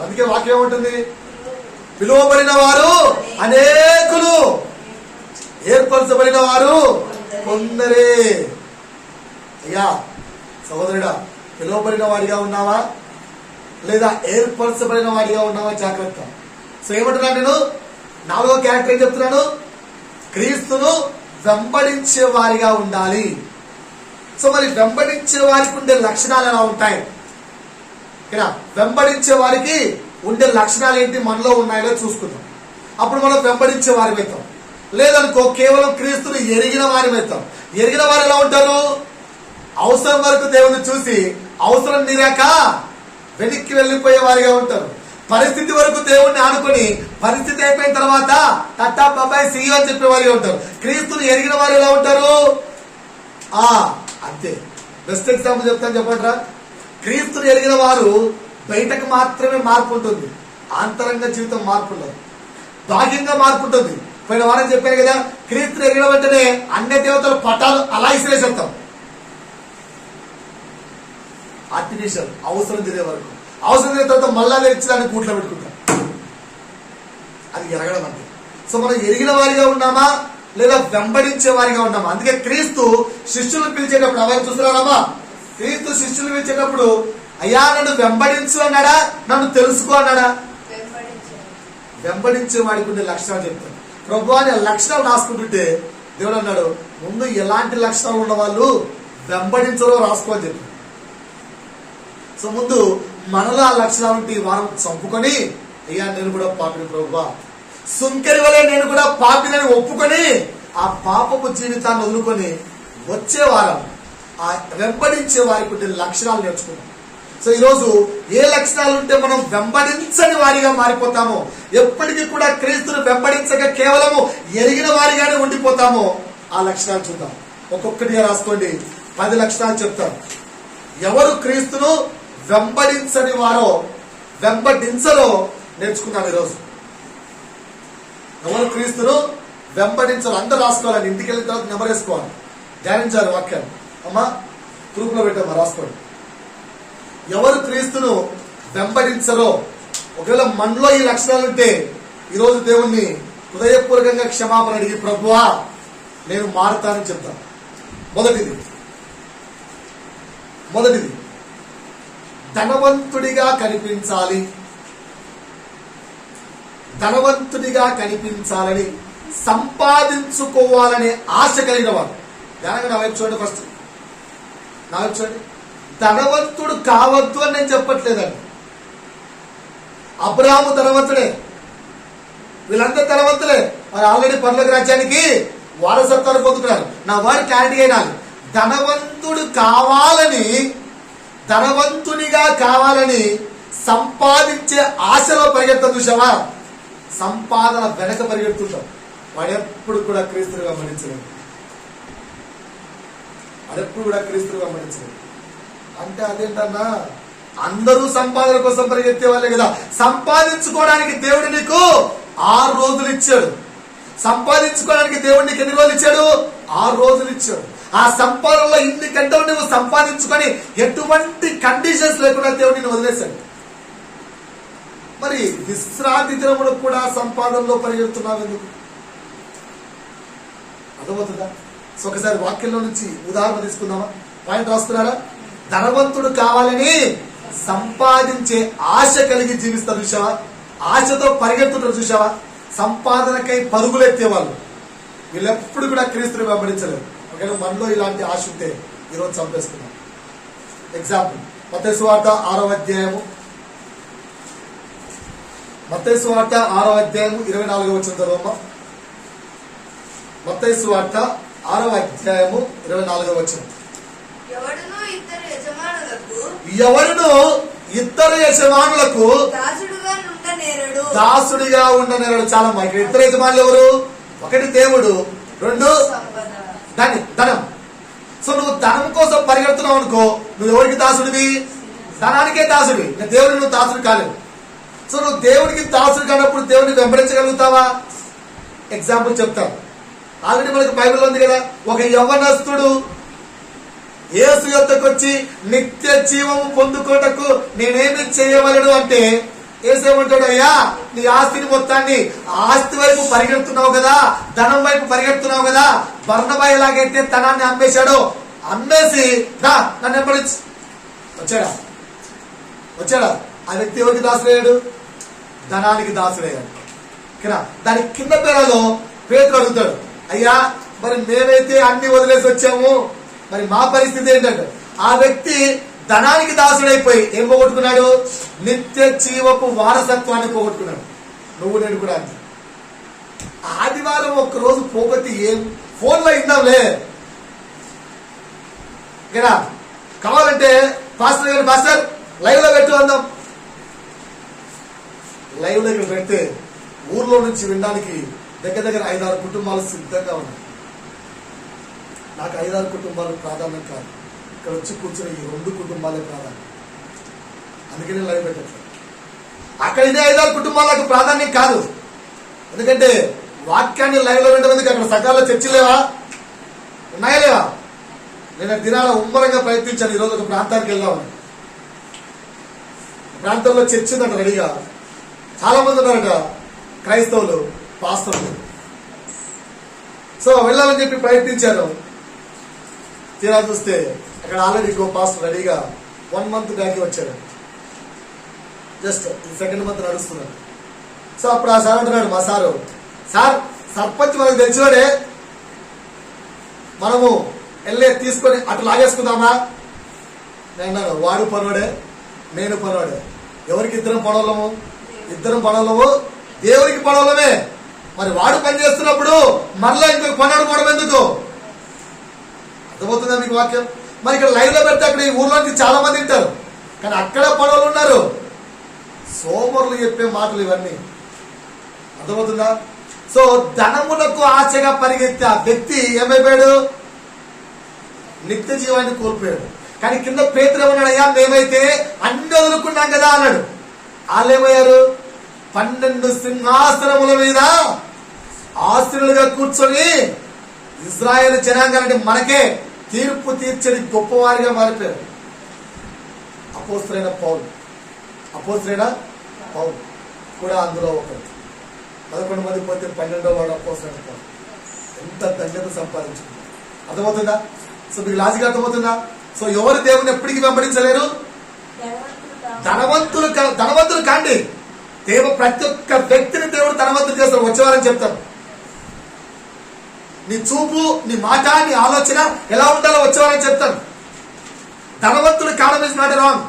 అందుకే వాక్యం ఏముంటుంది? పిలువబడిన వారు అనేకులు, ఏర్పరచబడిన వారు కొందరే. అయ్యా సహోదరుడా, పిలువబడిన వాడిగా ఉన్నావా లేదా ఏర్పరచబడిన వాడిగా ఉన్నావా? జాగ్రత్త. సో ఏమంటున్నా నేను? 4వ క్యారెక్టర్ ఏం చెప్తున్నాను? క్రీస్తును వెంబడించే వారిగా ఉండాలి. సో మరి వెంబడించే వారికి ఉండే లక్షణాలు ఎలా ఉంటాయి? వెంబడించే వారికి ఉండే లక్షణాలు ఏంటి మనలో ఉన్నాయో చూసుకుందాం. అప్పుడు మనం వెంబడించే వారిమవుతాం. లేదనుకో కేవలం క్రీస్తుని ఎరిగిన వారిమవుతాం. ఎరిగిన వారు ఎలా ఉంటారు? అవసరం వరకు దేవుని చూసి అవసరం తీరాక వెనక్కి వెళ్ళిపోయే వారిగా ఉంటారు. పరిస్థితి వరకు దేవుణ్ణి ఆనుకొని పరిస్థితి అయిపోయిన తర్వాత టట్టా బాబాయ్ సీ అని చెప్పేవారిగా ఉంటారు. క్రీస్తుని ఎరిగిన వారు ఎలా ఉంటారు? అంతే. బెస్ట్ ఎగ్జాంపుల్ చెప్తాను చెప్పండి. క్రీస్తుని ఎరిగిన వారు బయటకు మాత్రమే మార్పు ఉంటుంది, ఆంతరంగ జీవితం మార్పు ఉండదు. భాగ్యంగా మార్పు ఉంటుంది. పోయిన వారం చెప్పాను కదా, క్రీస్తుని ఎరిగిన వెంటనే అన్య దేవతల పటాలు అలా ఇసిరేసేస్తాం. ఆర్టిఫిషియల్ అవసరం తినే వరకు, అవసరం తిన తర్వాత మళ్ళా తెచ్చి కూట్లో పెట్టుకుంటాం. అది ఎరగడం అంటే. సో మనం ఎరిగిన వారిగా ఉన్నామా లేదా వెంబడించే వారిగా ఉన్నామా? అందుకే క్రీస్తు శిష్యులు పిలిచేటప్పుడు అవన్నీ చూస్తున్నారమ్మా. క్రీస్తు శిష్యులు పిలిచేటప్పుడు అయ్యా నన్ను వెంబడించు అన్నాడా, నన్ను తెలుసుకో అన్నాడా? వెంబడించే వాడికి ఉండే లక్షణాలు చెప్తాను. ప్రభు అని లక్షణాలు రాసుకుంటుంటే దేవుడు అన్నాడు, ముందు ఎలాంటి లక్షణాలు ఉన్న వాళ్ళు వెంబడించరో రాసుకోని చెప్పి. సో ముందు మనలో ఆ లక్షణాలు ఉంటే వారం చంపుకొని అయ్యా నేను కూడా పాపిని ప్రభువా, సుంకరి వలె నేను కూడా పాపినని ఒప్పుకొని ఆ పాపపు జీవితాన్ని వదులుకొని వచ్చే వారం ఆ వెంబడించే వారికి ఉండే లక్షణాలు నేర్చుకున్నాం. సో ఈరోజు ఏ లక్షణాలు ఉంటే మనం వెంబడించని వారిగా మారిపోతామో, ఎప్పటికీ కూడా క్రీస్తును వెంబడించక కేవలము ఎరిగిన వారిగానే ఉండిపోతామో ఆ లక్షణాలు చూద్దాం. ఒక్కొక్కటిగా రాసుకోండి. 10 లక్షణాలు చెప్తాను. ఎవరు క్రీస్తును వెంబడించని వారో వెంబడించరో నేర్చుకున్నాం ఈరోజు. ఎవరు క్రీస్తును వెంబడించరు అందరూ రాసుకోవాలి. ఇంటికి వెళ్ళిన తర్వాత నెంబర్ వేసుకోవాలి. ధ్యానించాలి వాక్యాన్ని. అమ్మా గ్రూప్లో పెట్టామా, రాసుకోండి. ఎవరు క్రీస్తును వెంబడించరో, ఒకవేళ మనలో ఈ లక్షణాలు ఉంటే ఈరోజు దేవుణ్ణి హృదయపూర్వకంగా క్షమాపణ అడిగి ప్రభువా నేను మారుతానని చెప్తాను. మొదటిది ధనవంతుడిగా కనిపించాలి. ధనవంతుడిగా కనిపించాలని సంపాదించుకోవాలనే ఆశ కలిగిన వాడు. ధ్యానంగా నా వైపు చూడండి. ఫస్ట్ నా వైపు చూడండి. ధనవంతుడు కావద్దు అని నేను చెప్పట్లేదండి. అబ్రాహాము ధనవంతుడే, వీళ్ళందరూ ధనవంతులే. మరి ఆల్రెడీ పరలోక రాజ్యానికి వారసత్వాన్ని పొందుతున్నారు. నా వారి క్లారిటీ అయినాలి. ధనవంతునిగా కావాలని సంపాదించే ఆశలో పరిగెత్తా చూసావా? సంపాదన వెనక పరిగెడుతుంటాం. వాడెప్పుడు కూడా క్రీస్తుని వెంబడించలేదు. అంటే అదేంటన్నా, అందరూ సంపాదన కోసం పరిగెత్తే వాళ్ళే కదా. సంపాదించుకోవడానికి దేవుడు నీకు 6 రోజులు ఇచ్చాడు. సంపాదించుకోవడానికి దేవుడు నీకు ఎన్ని రోజులు ఇచ్చాడు? 6 రోజులు ఇచ్చాడు. ఆ సంపాదనలో ఇన్ని గంటలు నువ్వు సంపాదించుకొని ఎటువంటి కండిషన్స్ లేకుండా దేవుడు నిన్ను వదిలేశాడు. మరి విశ్రాంతి దినమును కూడా సంపాదనలో పరిగెడుతున్నావు ఎందుకు? అర్థమవుతుందా? సో ఒకసారి వాక్యంలో నుంచి ఉదాహరణ తీసుకుందామా? పాయింట్ రాస్తున్నారా? ధనవంతుడు కావాలని సంపాదించే ఆశ కలిగి జీవిస్తారు చూసావా? ఆశతో పరిగెత్తుంటారు చూసావా? సంపాదనకై పరుగులెత్తేవాళ్ళు వీళ్ళెప్పుడు కూడా క్రీస్తుని వెంబడించలేరు. ఒకవేళ మనలో ఇలాంటి ఆశ ఉంటే ఈరోజు చంపేస్తున్నాం. ఎగ్జాంపుల్ మత్తయి సువార్త 6వ అధ్యాయము 24వ వచనం చదవమ్మా. మత్తయి సువార్త 6వ అధ్యాయము 24వ వచనం. ఎవడును ఇద్దరు యజమానులకు దాసుడిగా ఉండనేరడు. చాలా ఇక్కడ ఇద్దరు యజమానులు ఎవరు? ఒకటి దేవుడు, 2 ధనం. సో నువ్వు ధనం కోసం పరిగెడుతున్నావు అనుకో, నువ్వు ఎవరికి దాసుడివి? ధనానికే దాసుడివి. దేవుడికి నువ్వు దాసుడు కాలేవు. సో నువ్వు దేవుడికి దాసుడు కానప్పుడు దేవుడిని వెంబడించగలుగుతావా? ఎగ్జాంపుల్ చెప్తాను. ఆల్రెడీ మనకు బైబిల్ ఉంది కదా. ఒక యవ్వనస్తుడు యేసు యొద్దకు వచ్చి నిత్య జీవము పొందుకోటకు నేనేమి చేయవలెను అంటే యేసు ఏమంటాడు? అయ్యా నీ ఆస్తిని మొత్తాన్ని, ఆస్తి వైపు పరిగెడుతున్నావు కదా, ధనం వైపు పరిగెడుతున్నావు కదా. బర్నబా ఎలాగైతే ధనాన్ని అమ్మేశాడో అమ్మేసి నన్ను వెంబడించు వచ్చాడా? ఆ వ్యక్తి ఎవరికి దాసుడయ్యాడు? ధనానికి దాసుడయ్యాడు. దాని కింద పేరలో పేతురు అడుగుతాడు, అయ్యా మరి మేమైతే అన్ని వదిలేసి వచ్చాము, మరి మా పరిస్థితి ఏంటంటే ఆ వ్యక్తి ధనానికి దాసుడైపోయి ఏం పోగొట్టుకున్నాడు? నిత్య జీవపు వారసత్వాన్ని పోగొట్టుకున్నాడు. నువ్వు నేను కూడా అంతే. ఆదివారం ఒక్కరోజు పోగొట్టి ఏం ఫోన్లో ఇందాంలే కదా, కావాలంటే పాస్టర్ గారు పాస్టర్ లైవ్ లో పెట్టు అందాం. లైవ్ లో ఇక్కడ పెడితే ఊర్లో నుంచి వినడానికి దగ్గర దగ్గర 5-6 కుటుంబాలు సిద్ధంగా ఉన్నాయి. నాకు 5-6 కుటుంబాలు ప్రాధాన్యం కాదు, ఇక్కడ వచ్చి కూర్చుని ఈ 2 కుటుంబాలే ప్రాధాన్యం. అందుకనే లైవ్ పెట్టట్లేదు. అక్కడ ఇదే 5-6 కుటుంబాలకు ప్రాధాన్యం కాదు. ఎందుకంటే వాక్యాన్ని లైవ్ లో వినడానికి అక్కడ సకాలంలో చర్చలు లేవా? ఉన్నాయా లేవా? నేను దినాల ఉమ్మరంగా ప్రయత్నించాను. ఈరోజు ఒక ప్రాంతానికి వెళ్దామని. ప్రాంతంలో చర్చ ఉందంట రెడీగా. చాలా మంది ఉన్నారట క్రైస్తవులు, పాస్టర్లు. సో వెళ్ళాలని చెప్పి ప్రయత్నించాను. తీరా చూస్తే అక్కడ ఆల్రెడీ ఇంకో పాస్టర్ రెడీగా 1 month బ్యాక్ వచ్చాడు. జస్ట్ ఈ 2nd month నడుస్తున్నాడు. సో అప్పుడు ఆ సార్ అంటున్నాడు, మా సారు, సార్ సర్పంచ్ మనకు తెలిసివాడే, మనము వెళ్ళే తీసుకొని అటు లాగేసుకుందామా? నేను అన్నాను, వాడు పనోడే నేను పనోడే, ఎవరికి ఇద్దరం పడవలము? ఇద్దరం పడవలము, దేవునికి పడవలమే. మరి వాడు పని చేస్తున్నప్పుడు మరలా ఇంకొక పనోడు పడవ ఎందుకు? అర్థమవుతుందా మీకు వాక్యం? మరి ఇక్కడ లైవ్ లో పెడితే అక్కడ ఈ ఊర్లో నుంచి చాలా మంది ఉంటారు, కానీ అక్కడ పడవలు ఉన్నారు. సోమరులు చెప్పే మాటలు ఇవన్నీ. అర్థమవుతుందా? సో ధనమునకు ఆశగా పరిగెత్తే ఆ వ్యక్తి ఏమైపోయాడు? నిత్య జీవాన్ని కోల్పోయాడు. కానీ కింద పేతురు ఏమన్నాడు? అయ్యా మేమైతే అన్ని వదులుకున్నాం కదా అన్నాడు. వాళ్ళు ఏమయ్యారు? 12 సింహాసనముల మీద ఆశీనులుగా కూర్చొని ఇజ్రాయేల్ జనాంగాలంటే మనకే తీర్పు తీర్చని గొప్పవారిగా మారిపోయారు. అపోస్తలుడైన పౌలు కూడా అందులో ఒకరు. 11 మంది పోతే 12వ వాడు అపోస్తలుడైన పౌలు. ఎంత ధన్యత సంపాదించుకుంది. అర్థమవుతుందా? సో మీకు లాజిక్ అర్థమవుతుందా? సో ఎవరు దేవుని ఎప్పటికీ వెంబడించలేరు? ధనవంతులు కాండి. దేవుడు ప్రతి ఒక్క వ్యక్తిని దేవుడు ధనవంతులు చేస్తారు. వచ్చేవారని చెప్తారు. నీ చూపు, నీ మాట, నీ ఆలోచన ఎలా ఉండాలో వచ్చేవారని చెప్తాను. ధనవంతుడు కావడం ఇస్ నాట్ రాంగ్.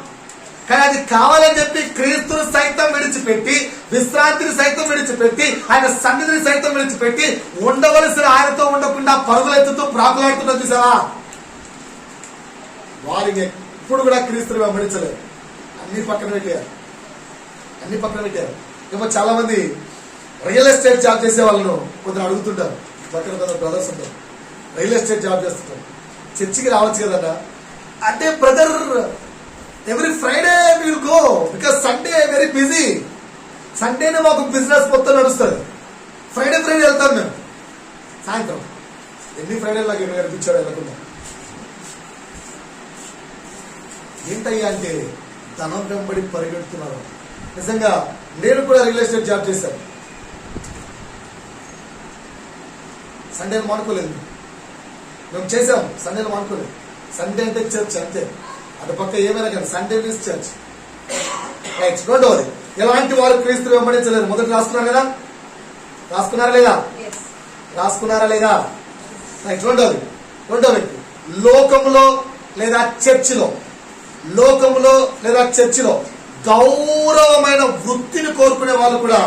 కానీ అది కావాలని చెప్పి క్రీస్తుని సైతం విడిచిపెట్టి, విశ్రాంతిని సైతం విడిచిపెట్టి, ఆయన సన్నిధిని సైతం విడిచిపెట్టి, ఉండవలసిన ఆయనతో ఉండకుండా పరుగులెత్తుతూ ప్రాకులాడుతున్నా చూసావా? వారికి ఎప్పుడు కూడా క్రీస్తుని వెంబడించలేదు. అన్ని పక్కన పెట్టారు. ఏమో చాలా మంది రియల్ ఎస్టేట్ జాబ్ చేసే వాళ్ళను కొందరు అడుగుతుంటారు. పక్కన కొందరు బ్రదర్స్ ఉంటారు, రియల్ ఎస్టేట్ జాబ్ చేస్తుంటారు. చర్చికి రావచ్చు కదన్నా అంటే, brother every Friday will go because Sunday very busy. సండేనే మాకు బిజినెస్ మొత్తం నడుస్తుంది. ఫ్రైడే వెళ్తాం మేము సాయంత్రం. ఎన్ని ఫ్రైడే లాగా ఏమి కనిపించాడు వెళ్ళకుండా. ఏంటయ్యా అంటే ధనం వెంబడి పరిగెడుతున్నారు. నిజంగా నేను కూడా రియల్ ఎస్టేట్ జాబ్ చేశాను. సండేలు మానుకోలేదు. మేము చేసాం, సండేలు మానుకోలేదు. సండే అంటే చర్చ్ అంతే. అటు పక్క ఏమైనా కానీ సండే మీన్స్ చర్చ్. రైట్. రెండవది, ఎలాంటి వారు క్రీస్తుని వెంబడించలేరు. మొదటి రాసుకున్నారు కదా, రాసుకున్నారా లేదా? రైట్. రెండో వ్యక్తి, లోకములో లేదా చర్చిలో గౌరవమైన వృత్తిని కోరుకునే వాళ్ళు కూడా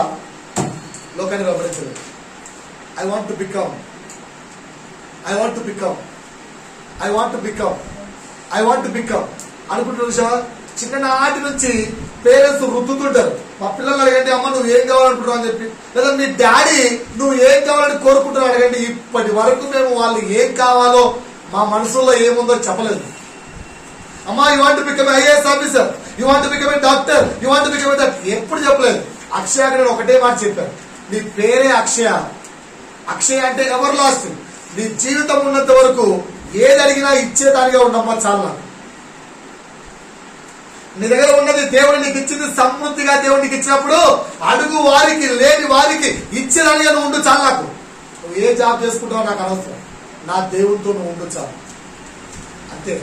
లోకాన్ని వెంబడించలేరు. ఐ వాంట్ టు బికమ్ అనుకుంటున్నా. చిన్ననాటి నుంచి పేరెంట్స్ రుద్దుతుంటారు. మా పిల్లలు అడగండి, అమ్మ నువ్వు ఏం కావాలనుకుంటున్నావు అని చెప్పి, లేదా మీ డాడీ నువ్వు ఏం కావాలని కోరుకుంటున్నావు అడగండి. ఇప్పటి వరకు మేము వాళ్ళు ఏం కావాలో మా మనసులో ఏముందో చెప్పలేదు. అమ్మా you want to become IAS officer, you want to become a doctor, you want to become ఎప్పుడు చెప్పలేదు. అక్షయ నేను ఒకటే మాట చెప్పాను, నీ పేరే అక్షయ. అక్షయ అంటే ఎవర్ లాస్ట్. నీ జీవితం ఉన్నంత వరకు ఏది అడిగినా ఇచ్చేదానిగా ఉండమ్మా చాలా. నీ దగ్గర ఉన్నది దేవుడు నీకు ఇచ్చింది సమృద్ధిగా దేవుడు నీకు ఇచ్చినప్పుడు అడుగు వారికి, లేని వారికి ఇచ్చేదానిగా నువ్వు ఉండు చాలు. నాకు నువ్వు ఏ జాబ్ చేసుకుంటావో నాకు అనవసరం, నా దేవుడితో నువ్వు ఉండు చాలు అంతే.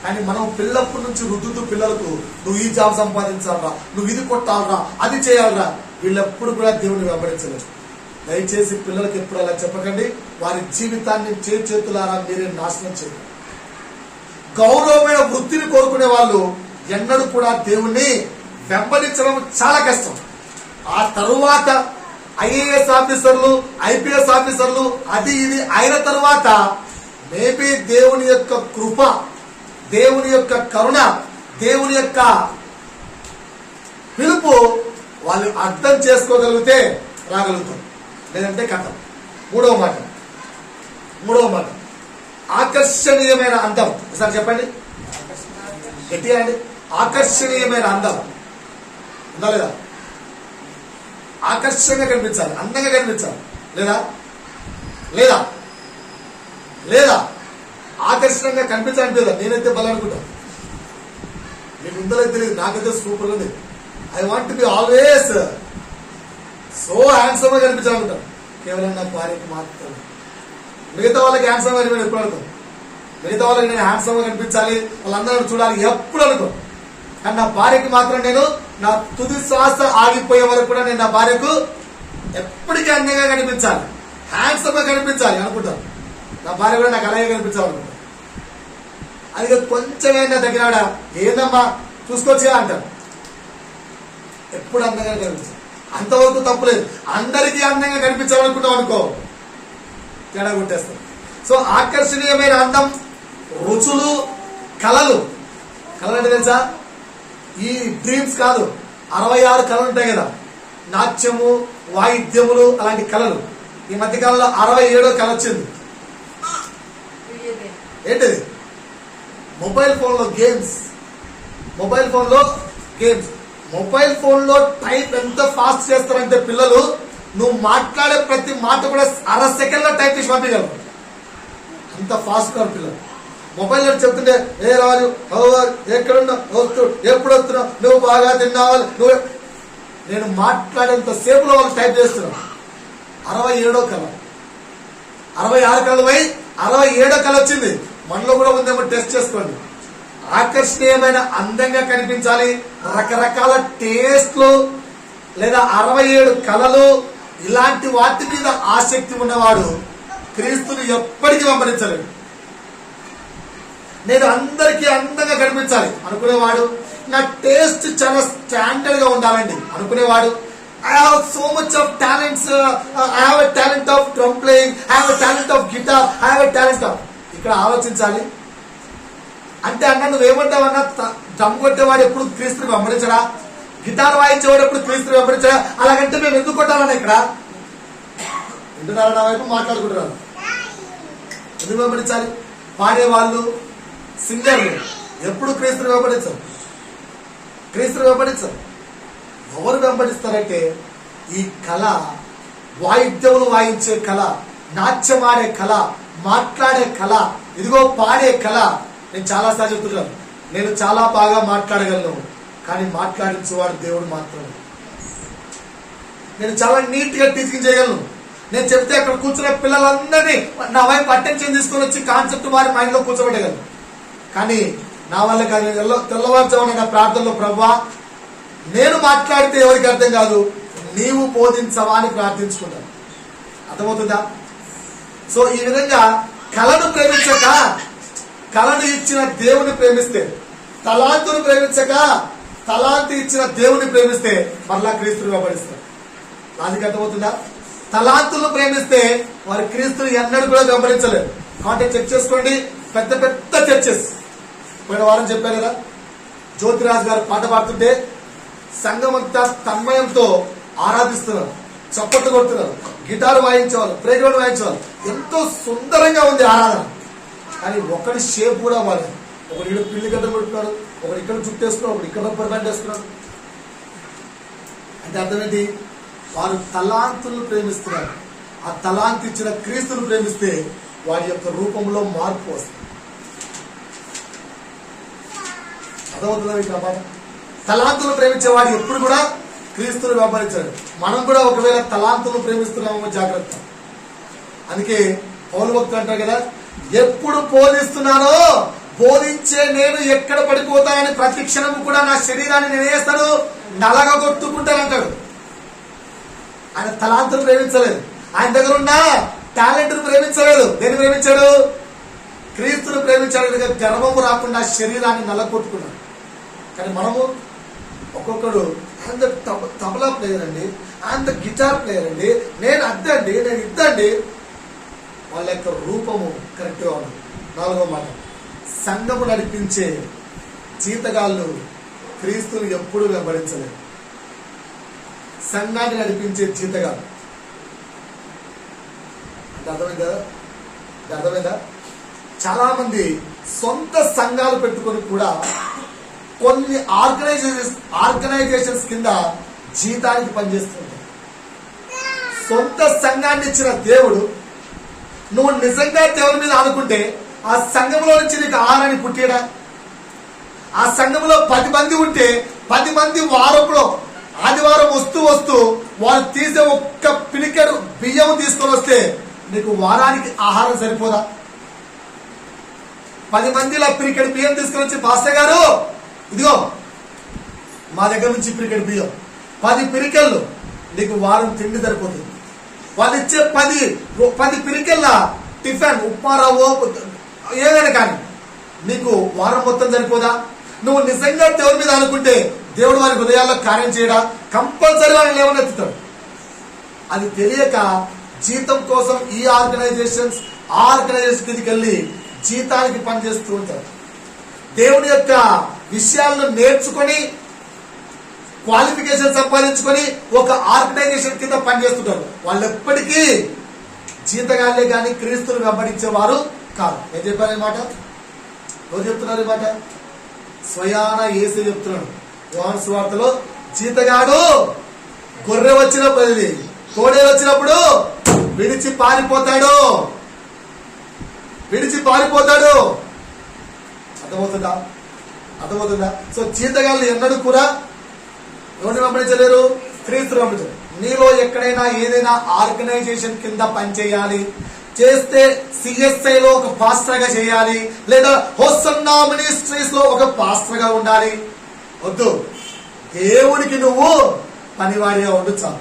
కానీ మనం పిల్లప్పటి నుంచి రుద్దుతూ పిల్లలకు నువ్వు ఈ జాబ్ సంపాదించాలరా, నువ్వు ఇది కొట్టాలరా, అది చేయాలరా, వీళ్ళెప్పుడు కూడా దేవుడిని వెంబడించలేదు. దయచేసి పిల్లలకు ఎప్పుడు అలా చెప్పకండి. వారి జీవితాన్ని చేతులారా మీరే నాశనం చేయండి. గౌరవమైన వృత్తిని కోరుకునే వాళ్ళు ఎన్నడూ కూడా దేవుణ్ణి వెంబడించడం చాలా కష్టం. ఆ తరువాత ఐఏఎస్ ఆఫీసర్లు, ఐపీఎస్ ఆఫీసర్లు, అది ఇది అయిన తరువాత మేబీ దేవుని యొక్క కృప, దేవుని యొక్క కరుణ, దేవుని యొక్క పిలుపు వాళ్ళు అర్థం చేసుకోగలిగితే రాగలుగుతాం, లేదంటే కథ. మూడవ మాట ఆకర్షణీయమైన అందం. ఒకసారి చెప్పండి గట్టిగా అండి. ఆకర్షణీయమైన అందం ఉందా లేదా? ఆకర్షణగా కనిపించాలి, అందంగా కనిపించాలి, లేదా లేదా లేదా ఆకర్షణంగా కనిపించాలని లేదా? నేనైతే బలనుకుంటాను, మీకు ఉందలే తెలియదు, నాకైతే సూపర్ ఉంది. I want to be always so handsome గా కనిపించాలనుకుంటాను. కేవలం నా భార్యకి మాత్రమే. మిగతా వాళ్ళకి హ్యాండ్సమ్ గా నేను ఎప్పుడు అనుకోను. మిగతా వాళ్ళకి నేను హ్యాండ్సమ్ గా కనిపించాలి, వాళ్ళందరూ చూడాలి ఎప్పుడు అనుకో. కానీ నా భార్యకి మాత్రం నేను నా తుది శ్వాస ఆగిపోయే వరకు కూడా నేను నా భార్యకు ఎప్పటికీ అందంగా కనిపించాలి, హ్యాండ్సమ్ గా కనిపించాలి అనుకుంటాను. నా భార్య కూడా నాకు అలాగే కనిపించాలనుకుంటాను. అది కొంచెమైనా దగ్గర ఏందమ్మా చూసుకోవచ్చుగా అంటారు. ఎప్పుడు అందంగా కనిపించాలి, అంతవరకు తప్పులేదు. అందరికీ అందంగా కనిపించాలనుకుంటాం అనుకో, తేడా కొట్టేస్తాం. సో ఆకర్షణీయమైన అందం, రుచులు, కళలు. కళలు అంటే తెలుసా? ఈ డ్రీమ్స్ కాదు, 66 కళలు ఉంటాయి కదా, నాట్యము, వాయిద్యములు, అలాంటి కళలు. ఈ మధ్యకాలంలో 67వ కళ వచ్చింది. ఏంటిది? మొబైల్ ఫోన్ లో గేమ్స్. మొబైల్ ఫోన్ లో టైప్ ఎంత ఫాస్ట్ చేస్తారంటే పిల్లలు, నువ్వు మాట్లాడే ప్రతి మాట కూడా 1/2 సెకండ్ లో టైప్ చేసి పంపించగలరు, అంత ఫాస్ట్ గా పిల్లలు. మొబైల్ లో చెప్తుంటే ఏ రాజు ఎక్కడున్నా వస్తు, ఎప్పుడు వస్తున్నావు, నువ్వు బాగా తిన్నావాలి, నువ్వు. నేను మాట్లాడేంత సేపులో వాళ్ళు టైప్ చేస్తున్నావు. 67వ కళ, 66 కళలు పోయి 67వ కళ వచ్చింది. మనలో కూడా ఉందేమో టెస్ట్ చేసుకోండి. ఆకర్షణీయమైన అందంగా కనిపించాలి, రకరకాల టేస్ట్లు, లేదా 67 కళలు, ఇలాంటి వాటి మీద ఆసక్తి ఉన్నవాడు క్రీస్తుని ఎప్పటికీ వెంబడించలేడు. నేను అందరికీ అందంగా కనిపించాలి అనుకునేవాడు, నా టేస్ట్ చాలా స్టాండర్డ్ గా ఉండాలండి అనుకునేవాడు, I have so much of talents, I have a talent of drum playing, I have a talent of guitar, I have a talent of. ఇక్కడ ఆలోచించాలి. అంటే అన్న నువ్వేమంటావన్నా, డ్రమ్ కొట్టేవాడు ఎప్పుడు క్రీస్తుని వెంబడించడా, గిటార్ వాయించేవాడు ఎప్పుడు క్రీస్తుని వెంబడించడా, అలాగంటే మేము ఎందుకు కొట్టాలన్నా? ఇక్కడ వింటున్నారా? నా వైపు మాట్లాడుకుంటున్నారు. ఎందుకు వెంబడించాలి? పాడేవాళ్ళు, సింగర్లు ఎప్పుడు క్రీస్తుని వెంబడించరు. ఎవరు వెంబడిస్తారంటే ఈ కళ, వాయిద్యములు వాయించే కళ, నాట్యమాడే కళ, మాట్లాడే కళ, ఇదిగో పాడే కళ. నేను చాలాసార్లు చెప్తున్నాను, నేను చాలా బాగా మాట్లాడగలను, కానీ మాట్లాడించేవాడు దేవుడు మాత్రమే. నేను చాలా నీట్ గా టీచింగ్ చేయగలను. నేను చెప్తే అక్కడ కూర్చున్న పిల్లలందరినీ నా వైపు అటెన్షన్ తీసుకొని వచ్చి కాన్సెప్ట్ వారి మైండ్ లో కూర్చోబెట్టగలను. కానీ నా వల్ల కాదు. తెల్లవారుజామున నా ప్రార్థనలో, ప్రభువా నేను మాట్లాడితే ఎవరికి అర్థం కాదు, నీవు బోధించవా అని ప్రార్థించుకుంటాను. అర్థమవుతుందా? సో ఈ విధంగా కళను ప్రేమించక, కళను ఇచ్చిన దేవుని ప్రేమిస్తే, తలాంతును ప్రేమించక తలాంతు ఇచ్చిన దేవుని ప్రేమిస్తే మరలా క్రీస్తుని వెంబడిస్తారు. దానికి అర్థమవుతుందా? తలాంతులను ప్రేమిస్తే వారి క్రీస్తుని ఎన్నడూ కూడా వెంబడించలేరు. కాబట్టి చెక్ చేసుకోండి. పెద్ద పెద్ద చర్చెస్, పోయిన వారం చెప్పారు కదా, జ్యోతిరాజ్ గారు పాట పాడుతుంటే సంఘం అంతా తన్మయంతో ఆరాధిస్తున్నారు, చప్పట్లు కొడుతున్నారు, గిటార్ వాయించేవాళ్ళు, ప్లేగ్రౌండ్ వాయించేవాళ్ళు. ఎంతో సుందరంగా ఉంది ఆరాధన. కానీ ఒకటి షేప్ కూడా వాళ్ళు, ఒకటి ఇక్కడ పిల్లి గడ్డ పెడుతున్నారు, ఒకటి ఇక్కడ చుట్టేసుకున్నారు, ఒకటి ఇక్కడ రబ్బర్ బ్యాండ్ వేసుకున్నారు. అంటే అర్థం ఏంటి? వారు తలాంతులను ప్రేమిస్తున్నారు. ఆ తలాంతు ఇచ్చిన క్రీస్తును ప్రేమిస్తే వారి యొక్క రూపంలో మార్పు వస్తుంది. అర్థమవుతుందా మీకు అన్నమాట? తలాంతులను ప్రేమించేవాడు ఎప్పుడు కూడా క్రీస్తుని వెంబడించాడు. మనం కూడా ఒకవేళ తలాంతులను ప్రేమిస్తున్నామో జాగ్రత్త. అందుకే పౌలు భక్తుడు అంటారు కదా, ఎప్పుడు బోధిస్తున్నానో బోధించే నేను ఎక్కడ పడిపోతానని ప్రతి క్షణము కూడా నా శరీరాన్ని నేనేస్తాను, నలగగొట్టుకుంటానంటాడు. ఆయన తలాంతును ప్రేమించలేదు, ఆయన దగ్గర ఉన్న టాలెంట్ ను ప్రేమించలేదు. దేన్ని ప్రేమించాడు? క్రీస్తును ప్రేమించాడు, గర్వము రాకుండా శరీరాన్ని నల్లగొట్టుకున్నాడు. కానీ మనము ఒక్కొక్కడు ఆయన తబలా ప్లేయర్ అండి, ఆయన గిటార్ ప్లేయర్ అండి, నేను అద్దండి, నేను ఇద్దండి. వాళ్ళ యొక్క రూపము కరెక్ట్గా ఉంది. 4వ మాట, సంఘము నడిపించే జీతగాళ్ళు క్రీస్తుని ఎప్పుడూ వెంబడించలేదు. సంఘాన్ని నడిపించే జీతగాళ్ళు అంటే అర్థమైందా? చాలా మంది సొంత సంఘాలు పెట్టుకొని కూడా కొన్ని ఆర్గనైజేషన్స్ కింద జీతానికి పనిచేస్తుంటారు. సొంత సంఘాన్ని ఇచ్చిన దేవుడు, నువ్వు నిజంగా దేవుని మీద అనుకుంటే ఆ సంఘంలో నుంచి నీకు ఆహారాన్ని పుట్టేడా? ఆ సంఘంలో 10 మంది ఉంటే 10 మంది వారంలో ఆదివారం వస్తూ వాళ్ళు తీసే ఒక్క పిలికెడు బియ్యం తీసుకొని వస్తే నీకు వారానికి ఆహారం సరిపోదా? 10 మందిలో పిలికెడు బియ్యం తీసుకొని వచ్చి, పాస్టర్ గారు ఇదిగో మా దగ్గర నుంచి పిలికెడు బియ్యం, 10 పిరికెళ్ళు, నీకు వారం తిండి సరిపోతుంది. వాళ్ళు ఇచ్చే 10 పిరికెళ్ళ టిఫిన్, ఉప్మారావో ఏదైనా కానీ నీకు వారం మొత్తం సరిపోదా? నువ్వు నిజంగా దేవుని మీద అనుకుంటే దేవుడు వారి హృదయాల్లో కార్యం చేయడా? కంపల్సరీ వాళ్ళని లేవనెత్తుతాడు. అది తెలియక జీతం కోసం ఈ ఆర్గనైజేషన్ కిందకి వెళ్ళి జీతానికి పనిచేస్తూ ఉంటారు. దేవుని యొక్క విషయాలను నేర్చుకొని క్వాలిఫికేషన్ సంపాదించుకొని ఒక ఆర్గనైజేషన్ కింద పనిచేస్తుంటారు. వాళ్ళు ఎప్పటికీ జీతగాళ్లే కానీ క్రీస్తుని వెంబడించేవారు కాదు. నేను చెప్పాను ఈ మాట, ఎవరు చెప్తున్నారు ఈ మాట? స్వయాన యేసు చెప్తున్నాడు. యోహాను సువార్తలో జీతగాడు గొర్రె వచ్చినప్పుడు, కోడే వచ్చినప్పుడు విడిచి పారిపోతాడు. అర్థమవుతుందా? సో జీతగాళ్ళు ఎన్నడూ కూడా ఎవరిని వెంబడించలేరు? క్రీస్తుని వెంబడించలేరు. నీలో ఎక్కడైనా ఏదైనా ఆర్గనైజేషన్ కింద పనిచేయాలి, చేస్తే CSI లో ఒక పాస్టర్ గా చేయాలి, లేదా హోసన్నా మినిస్ట్రీస్ లో ఒక పాస్టర్ గా ఉండాలి. వద్దు, దేవుడికి నువ్వు పనివాడిగా ఉండు చాలు.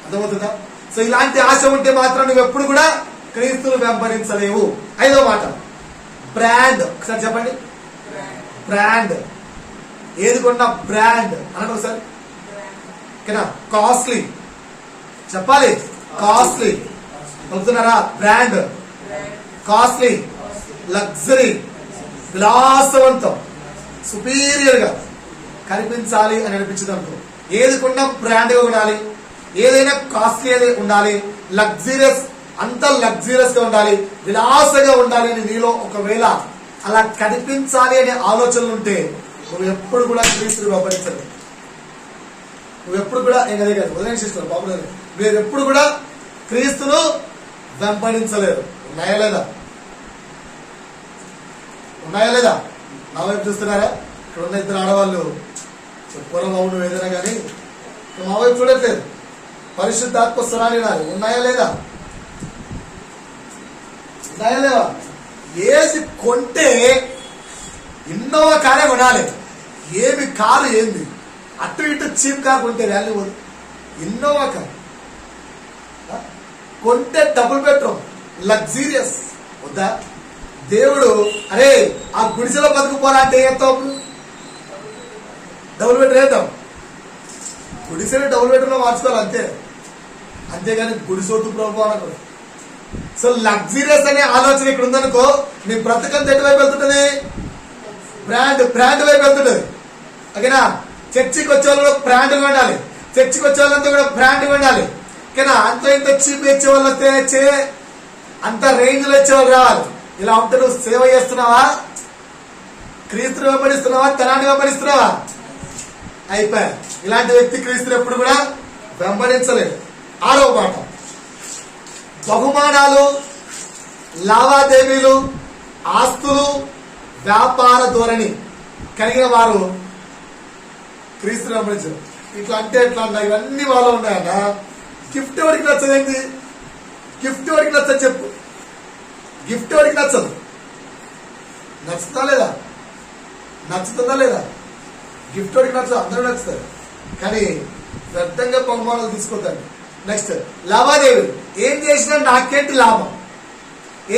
అర్థమవుతుందా? సో ఇలాంటి ఆశ ఉంటే మాత్రం నువ్వు ఎప్పుడు కూడా క్రీస్తును వెంబడించలేవు. 5వ మాట, బ్రాండ్. ఒకసారి చెప్పండి, బ్రాండ్. ఏది కొన్నా బ్రాండ్ అనండి ఒకసారి. ఓకేనా? కాస్ట్లీ చెప్పాలి, కాస్ట్లీ. చెప్తున్నారా? బ్రాండ్, కాస్ట్లీ, లగ్జరీ, విలాసవంతం, సుపీరియర్ గా కనిపించాలి అని అనిపించింది అనుకో. ఏది కొన్నా బ్రాండ్ గా ఉండాలి, ఏదైనా కాస్ట్లీ ఉండాలి, లగ్జరియస్, అంత లగ్జరియస్ గా ఉండాలి, విలాసంగా ఉండాలి అని నీలో ఒకవేళ అలా కనిపించాలి అనే ఆలోచనలు ఉంటే నువ్వు ఎప్పుడు కూడా క్రీస్తుని వెంబడించలేదు. నువ్వు ఎప్పుడు కూడా అదే కాదు వదిలేసేసుకో బాబు, మీరు ఎప్పుడు కూడా క్రీస్తును వెంబడించలేరు. ఉన్నాయా లేదా? నా వైపు చూస్తున్నారా? ఇక్కడ ఉన్న 2 ఆడవాళ్ళు చెప్పుకోరా బాబు నువ్వు ఏదైనా కానీ మా వైపు చూడట్లేదు. పరిశుద్ధాత్మ స్వరాలు వినాలి. ఉన్నాయా లేవా? ఏది కొంటే ఇన్నోవా కారే కొనాలి. ఏమి కారు ఏంది? అటు ఇటు చీప్ కార్ కొంటే వాల్యూ పోదు. ఇన్నోవా కార్ కొంటే డబుల్ బెడ్రూమ్, లగ్జీరియస్ వద్దా? దేవుడు అరే ఆ గుడిసెలో బతుకుపోరా అంటే ఏతావు? డబుల్ బెడ్రూమ్ వేద్దాం, గుడిసెని డబుల్ బెడ్రూమ్ లో మార్చుకోవాలి అంతేగాని గుడిసొద్దు ప్రభు అనకూడదు. సో లగ్జీరియస్ అనే ఆలోచన ఇక్కడ ఉందనుకో, నీ బ్రతకంత ఎటువైపు వెళ్తుంటది? బ్రాండ్ వైపు వెళ్తుంటది. ఓకేనా? చర్చికి వచ్చే వాళ్ళు కూడా బ్రాండ్గా ఉండాలి, చర్చికి వచ్చే వాళ్ళంతా కూడా బ్రాండ్గా ఉండాలి. ఓకేనా? అంత ఇంత చీప్ ఇచ్చే వాళ్ళు వస్తే అంత రేంజ్ లో ఇచ్చేవాళ్ళు రావాలి. ఇలా ఉంటే నువ్వు సేవ చేస్తున్నావా? క్రీస్తుని వెంబడిస్తున్నావా? తనాన్ని వెంబడిస్తున్నావా? అయిపోయా. ఇలాంటి వ్యక్తి క్రీస్తుని ఎప్పుడు కూడా వెంబడించలేదు. 6వ మాట, బహుమానాలు, లావాదేవీలు, ఆస్తులు, వ్యాపార ధోరణి కలిగిన వారు క్రీస్తుని వెంబడించారు. ఇట్లా అంటే ఎట్లా అన్నా? ఇవన్నీ వాళ్ళు ఉన్నాయన్న. గిఫ్ట్ ఎవరికి నచ్చదేంటి? గిఫ్ట్ ఎవరికి నచ్చదు చెప్పు? గిఫ్ట్ ఎవరికి నచ్చదు? నచ్చుతుందా లేదా? గిఫ్ట్ ఎవరికి నచ్చదు? అందరూ నచ్చుతారు. కానీ వ్యర్థంగా బహుమానాలు తీసుకోద్దండి. నెక్స్ట్ లావాదేవీలు. ఏం చేసినా నాకేంటి లాభం?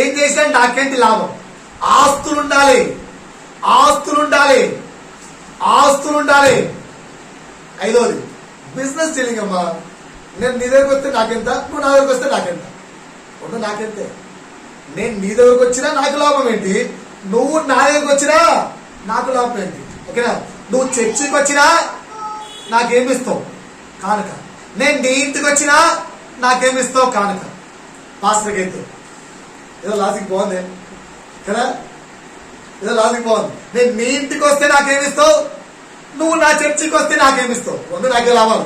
ఏం చేసినా నాకేంటి లాభం? ఆస్తులుండాలి, ఆస్తులుండాలి, ఆస్తులుండాలి. ఐదోది బిజినెస్ డీలింగ్ అమ్మా. నేను నీ దగ్గరకు వస్తే నాకెంత, నువ్వు నా దగ్గరకు వస్తే నాకెంత, ఉండు నాకెంతే. నేను నీ దగ్గరకు వచ్చినా నాకు లాభం ఏంటి, నువ్వు నా దగ్గరకు వచ్చినా నాకు లాభం ఏంటి? ఓకేనా? నువ్వు చర్చికి వచ్చినా నాకేమిస్తావు? కానుక. నేను నీ ఇంటికి వచ్చినా నాకేమిస్తావు? కానుక. పాస్టర్కి అయితే ఏదో లాజిక్ బాగుంది కదా, ఏదో లాజిక్ బాగుంది. నేను నీ ఇంటికి వస్తే నాకేమిస్తావు, నువ్వు నా చర్చికి వస్తే నాకేమిస్తావు, రెండు నాకే లాభాలు.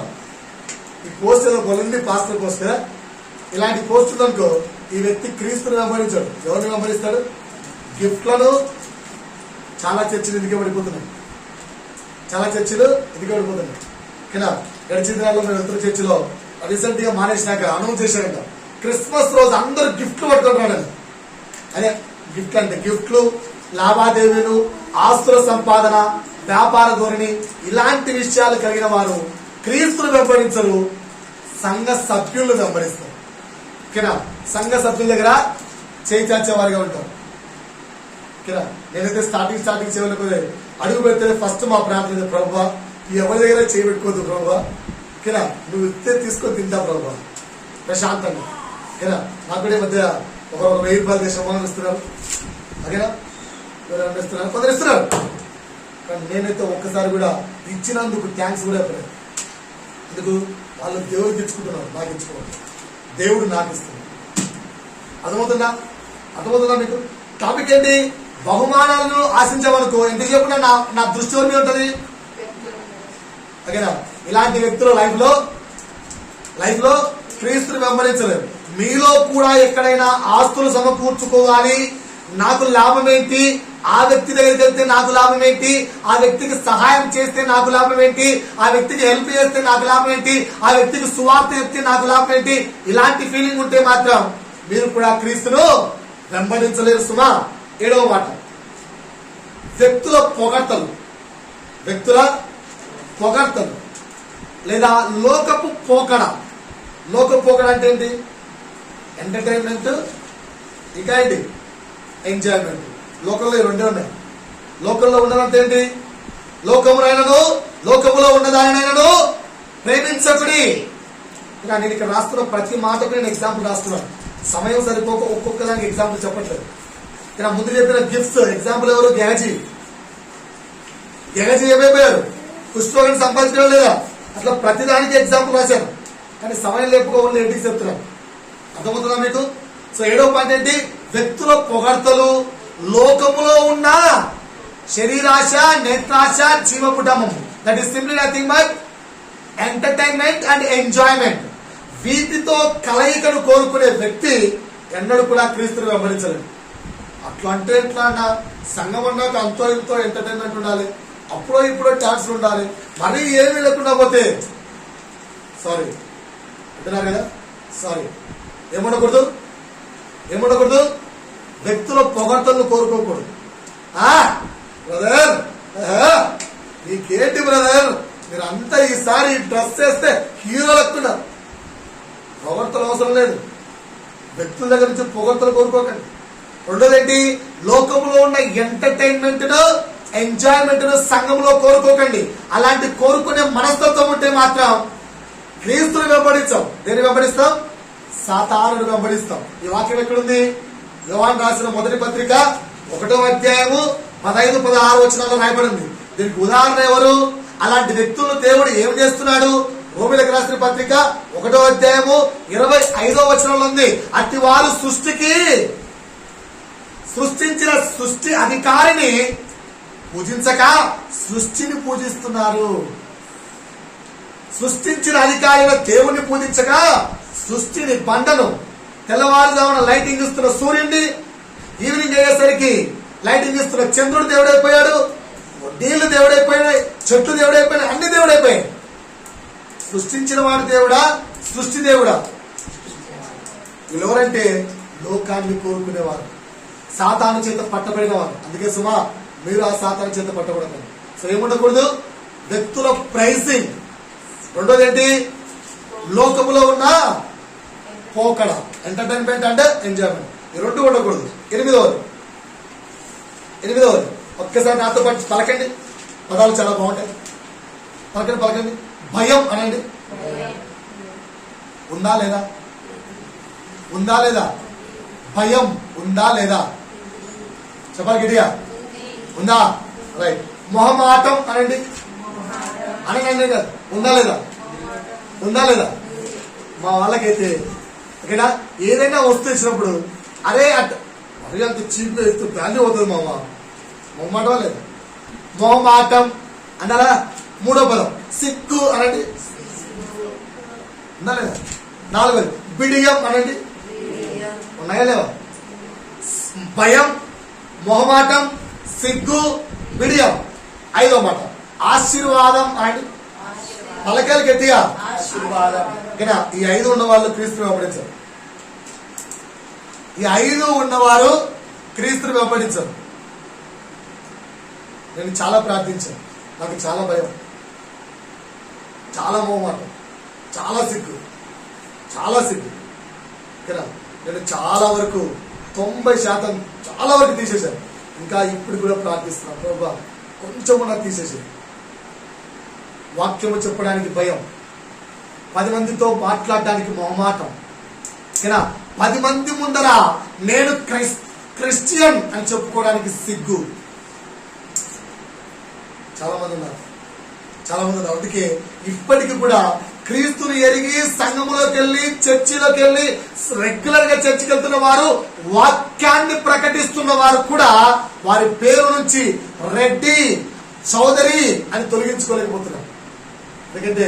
ఈ పోస్ట్ ఏదో బొలింది పాస్టర్ పోస్ట్ కదా, ఇలాంటి పోస్ట్ ఉందనుకో ఈ వ్యక్తి క్రీస్తుని వెంబడించాడు. ఎవరిని వెంబడిస్తాడు? గిఫ్ట్లను. చాలా చర్చిలు ఎందుకే పడిపోతున్నాయి, చాలా చర్చిలు ఎందుకే పడిపోతున్నాయి కదా. గడిచిన దినాల్లో మేము ఇతర చర్చిలో రీసెంట్ గా మానేసినాక అనౌన్స్ చేశారంట, క్రిస్మస్ రోజు అందరూ గిఫ్ట్లు పట్టుకుంటున్నాడని. అదే గిఫ్ట్లు అంటే గిఫ్ట్లు, లావాదేవీలు, ఆస్తుల సంపాదన, వ్యాపార ధోరణి, ఇలాంటి విషయాలు కలిగిన వారు క్రీస్తును వెంబడించరు, సంఘ సభ్యులను వెంబడిస్తారు. ఓకేనా? సంఘ సభ్యుల దగ్గర చేయి చాచేవారిగా ఉంటారు. ఓకేనా? నేనైతే స్టార్టింగ్ చేయడానికి అడుగు పెడితే ఫస్ట్ మా ప్రార్థన, ప్రభువా ఎవరి దగ్గర చేయబెట్టుకోవద్దు ప్రభువా, ఓకేనా? నువ్వు ఇస్తే తీసుకొని తింటా ప్రభువా ప్రశాంతంగా. ఓకేనా? నాకు కూడా మధ్య ఒక 1000 రూపాయల దేశం ఇస్తున్నారు. ఓకేనా? ఎవరు ఇస్తున్నారు, కొందరు ఇస్తున్నారు. కానీ నేనైతే ఒక్కసారి కూడా ఇచ్చినందుకు థ్యాంక్స్ కూడా చెప్పలేదు. ఎందుకు? వాళ్ళు దేవుడు తెచ్చుకుంటున్నారు, నాకు ఇచ్చుకోవాలి, దేవుడు నాకు ఇస్తున్నారు. అర్థమవుతుందా? అర్థమవుతుందా మీకు? టాపిక్ ఏంటి? బహుమానాలను ఆశించమనుకో ఎంతసేపు నా దృష్టి ఎవరి మీద ఉంటుంది? ఓకేనా? ఇలాంటి వ్యక్తులు లైఫ్ లో క్రీస్తుని వెంబడించలేరు. మీలో కూడా ఎక్కడైనా ఆస్తులు సమకూర్చుకోవాలి, నాకు లాభం ఏంటి, ఆ వ్యక్తి దగ్గరికి వెళ్తే నాకు లాభం ఏంటి, ఆ వ్యక్తికి సహాయం చేస్తే నాకు లాభం ఏంటి, ఆ వ్యక్తికి హెల్ప్ చేస్తే నాకు లాభం ఏంటి, ఆ వ్యక్తికి సువార్త చెప్తే నాకు లాభం ఏంటి, ఇలాంటి ఫీలింగ్ ఉంటే మాత్రం మీరు కూడా క్రీస్తును వెంబడించలేరు సుమా. 7వ మాట, వ్యక్తుల పొగడ్తలు లేదా లోకపు పోకడ. లోకపు పోకడ అంటే ఏంటి? ఎంటర్టైన్మెంట్, ఇంకా ఏంటి? ఎంజాయ్మెంట్. లోకంలో ఈ రెండే ఉన్నాయి. లోకంలో ఉన్నదంటే ఏంటి? లోకములో ఉన్నదానినైనను ప్రేమించకుడి. నేను ఇక్కడ రాస్తున్న ప్రతి మాటకు నేను ఎగ్జాంపుల్ రాస్తున్నాను. సమయం సరిపోక ఒక్కొక్క దానికి ఎగ్జాంపుల్ చెప్పట్లేదు. ఇక్కడ ముందు చెప్పిన గిఫ్ట్స్ ఎగ్జాంపుల్ ఎవరు? గెహజీ ఏమైపోయారు? పుష్పగని సంపాదించడం లేదా? అట్లా ప్రతిదానికి ఎగ్జాంపుల్ రాశాను. కానీ సమయం లేకపోతే ఓన్లీ ఏంటికి చెప్తున్నాను. అర్థమవుతుందా మీకు? సో 7వ పాయింట్ ఏంటి? వ్యక్తుల పొగడ్తలు, లోకములో ఉన్న శరీరాశ, నేత్రాశ, జీవపుటమము. That is simply nothing but entertainment and enjoyment. వీటితో కలయికను కోరుకునే వ్యక్తి ఎన్నడూ కూడా క్రీస్తుని వెంబడించలేదు. అట్లా అంటే ఎట్లా అన్న? సంఘం అన్నాక అంతో ఇంతో ఎంటర్టైన్మెంట్ ఉండాలి, అప్పుడో ఇప్పుడో డాన్స్లు ఉండాలి, మరీ ఏమీ లేకుండా పోతే సారీ అంటున్నారు కదా, సారీ ఏముండకూడదు. వ్యక్తుల పొగడ్తలను కోరుకోకూడదు. బ్రదర్ నీకేంటి బ్రదర్, మీరు అంతా ఈసారి డ్రెస్ వేస్తే హీరోలు ఎక్కుతున్నారు. పొగడ్తలు అవసరం లేదు. వ్యక్తుల దగ్గర నుంచి పొగడ్తలు కోరుకోకండి. రెండోదేంటి? లోకంలో ఉన్న ఎంటర్టైన్మెంట్ ను, ఎంజాయ్మెంట్ ను సంఘంలో కోరుకోకండి. అలాంటి కోరుకునే మనస్తత్వం ఉంటే మాత్రం క్రీస్తుని వెంబడించాం. దేన్ని వెంబడిస్తాం? సాతానుడు వెంబడిస్తాం. ఈ వాక్యం ఎక్కడుంది? యోహాను రాసిన మొదటి పత్రిక 1వ అధ్యాయము 15-16 వచనాల్లో రాయబడింది. దీనికి ఉదాహరణ ఎవరు? అలాంటి వ్యక్తులను దేవుడు ఏం చేస్తున్నాడు? రోమిలకు రాసిన పత్రిక 1వ అధ్యాయము 25వ వచనంలో ఉంది. అట్టి వారు సృష్టించిన సృష్టి అధికారిని పూజించక సృష్టిని పూజిస్తున్నారు. సృష్టించిన అధికారిని దేవుణ్ణి పూజించక సృష్టిని, బండను, తెల్లవారుజామున లైటింగ్ ఇస్తున్న సూర్యుడిని, ఈవినింగ్ అయ్యేసరికి లైటింగ్ ఇస్తున్న చంద్రుడు దేవుడైపోయాడు, నీళ్లు దేవుడైపోయినాయి, చెట్లు దేవుడైపోయినాయి, అన్ని దేవుడైపోయాయి. సృష్టించిన వాడు దేవుడా? సృష్టి దేవుడా? వీళ్ళెవరంటే లోకాన్ని కోరుకునేవారు, సాతాను చేత పట్టబడిన వారు. అందుకే సుమా మీరు ఆ సాతాను చేత పట్టబడతారు. సో ఏముండకూడదు? వ్యక్తుల ప్రైజింగ్. రెండోది ఏంటి? లోకములో ఉన్న పోకడ, ఎంటర్టైన్మెంట్ అంటే ఎంజాయ్మెంట్. ఈ రెండు ఉండకూడదు. ఎనిమిదవది ఒక్కసారి నాతో పాటు పలకండి. పదాలు చాలా బాగుంటాయి. పలకండి. భయం అనండి. ఉందా లేదా? భయం ఉందా లేదా? చెప్పాలి గట్టిగా. ఉందా? రైట్. మొహమాటం అనండి. అనండి కాదు. ఉందా లేదా? మా వాళ్ళకైతే ఓకేనా, ఏదైనా వస్తూ ఇచ్చినప్పుడు అరే అంత చీప్ వేస్తూ వాల్యూ అవుతుంది మామ. మొహమాటం లేదా? మొహమాటం అన్నారా? మూడో పదం సిగ్గు అనండి. ఉందా లేదా? నాలుగోది బిడియం అనండి. ఉన్నాయా లేవా? భయం, మొహమాటం, సిగ్గు, బిడియం. ఐదో మాట ఆశీర్వాదం అనండి. పలకాలు గట్టిగా. ఆశీర్వాదం. ఈ 5 ఉన్న వాళ్ళు క్రీస్తుని వెంబడించారు. ఈ 5 ఉన్నవారు క్రీస్తుని వెంబడించారు. నేను చాలా ప్రార్థించాను. నాకు చాలా భయం, చాలా మొహమాటం, చాలా సిగ్గు. నేను చాలా వరకు 90% చాలా వరకు తీసేశాను. ఇంకా ఇప్పుడు కూడా ప్రార్థిస్తున్నాను, ప్రభా కొంచెం నాకు తీసేసాను. వాక్యము చెప్పడానికి భయం, 10 మందితో మాట్లాడడానికి మొహమాటం, 10 మంది ముందర నేను క్రిస్టియన్ అని చెప్పుకోవడానికి సిగ్గు. చాలా మంది ఉన్నారు. అందుకే ఇప్పటికి కూడా క్రీస్తుని ఎరిగి సంఘములోకి వెళ్ళి చర్చిలోకి వెళ్ళి రెగ్యులర్ గా చర్చికి వెళ్తున్న వారు, వాక్యాన్ని ప్రకటిస్తున్న వారు కూడా వారి పేరు నుంచి రెడ్డి, చౌదరి అని తొలగించుకోలేకపోతున్నారు. ఎందుకంటే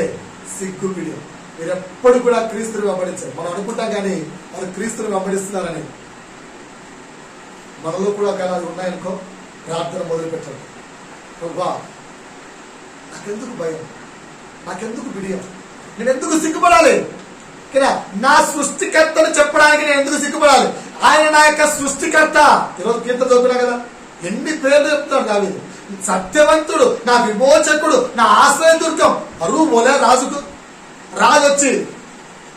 సిగ్గు పిడియం. మీరు ఎప్పుడు కూడా క్రీస్తుని వెంబడించారు. మనం అనుకుంటాం కానీ వారు క్రీస్తుని వెంబడిస్తున్నారని. మనలో కూడా ఒకవేళ ఉన్నాయనుకో, ప్రార్థన మొదలు పెట్టండి. ప్రభా నాకెందుకు భయం, నాకెందుకు బిడియం, నేను ఎందుకు సిగ్గుపడాలి? నా సృష్టికర్తను చెప్పడానికి నేను ఎందుకు సిగ్గుపడాలి? ఆయన నా యొక్క సృష్టికర్త. ఈరోజు కీర్తన చదువుతున్నా కదా, ఎన్ని పేర్లు చెప్తాడు దావీదు. సత్యవంతుడు, నా విమోచకుడు, నా ఆశ్రయదుర్గం. అరువు పోలే రాజుకు. రాజు వచ్చి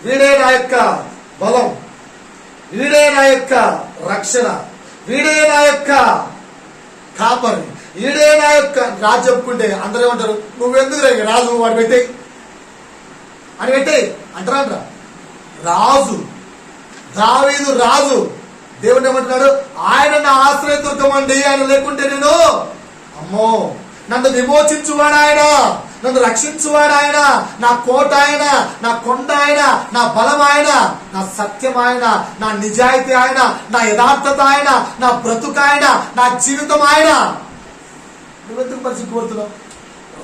వీడే నా యొక్క బలం, వీడే నా యొక్క రక్షణ, వీడే నా యొక్క కాపరి, వీడే నా యొక్క రాజు చెప్పుకుంటే అందరూ ఏమంటారు? నువ్వెందుకు రాజు వాడు పెట్టేయి అని పెట్టేయి అంటారా? రాజు దావీదు రాజు. దేవుడు ఏమంటున్నాడు? ఆయన నా ఆశ్రయదుర్గం అండి, ఆయన లేకుంటే నేను అమ్మో. నన్ను విమోచించువాడు ఆయన, నన్ను రక్షించువాడు ఆయన, నా కోట ఆయన, నా కొండ ఆయన, నా బలం ఆయన, నా సత్యం ఆయన, నా నిజాయితీ ఆయన, నా యథార్థత ఆయన, నా బ్రతుకు ఆయన, నా జీవితం ఆయన. నువ్వెందుకు మరి సిగ్గుపడుతున్నావు?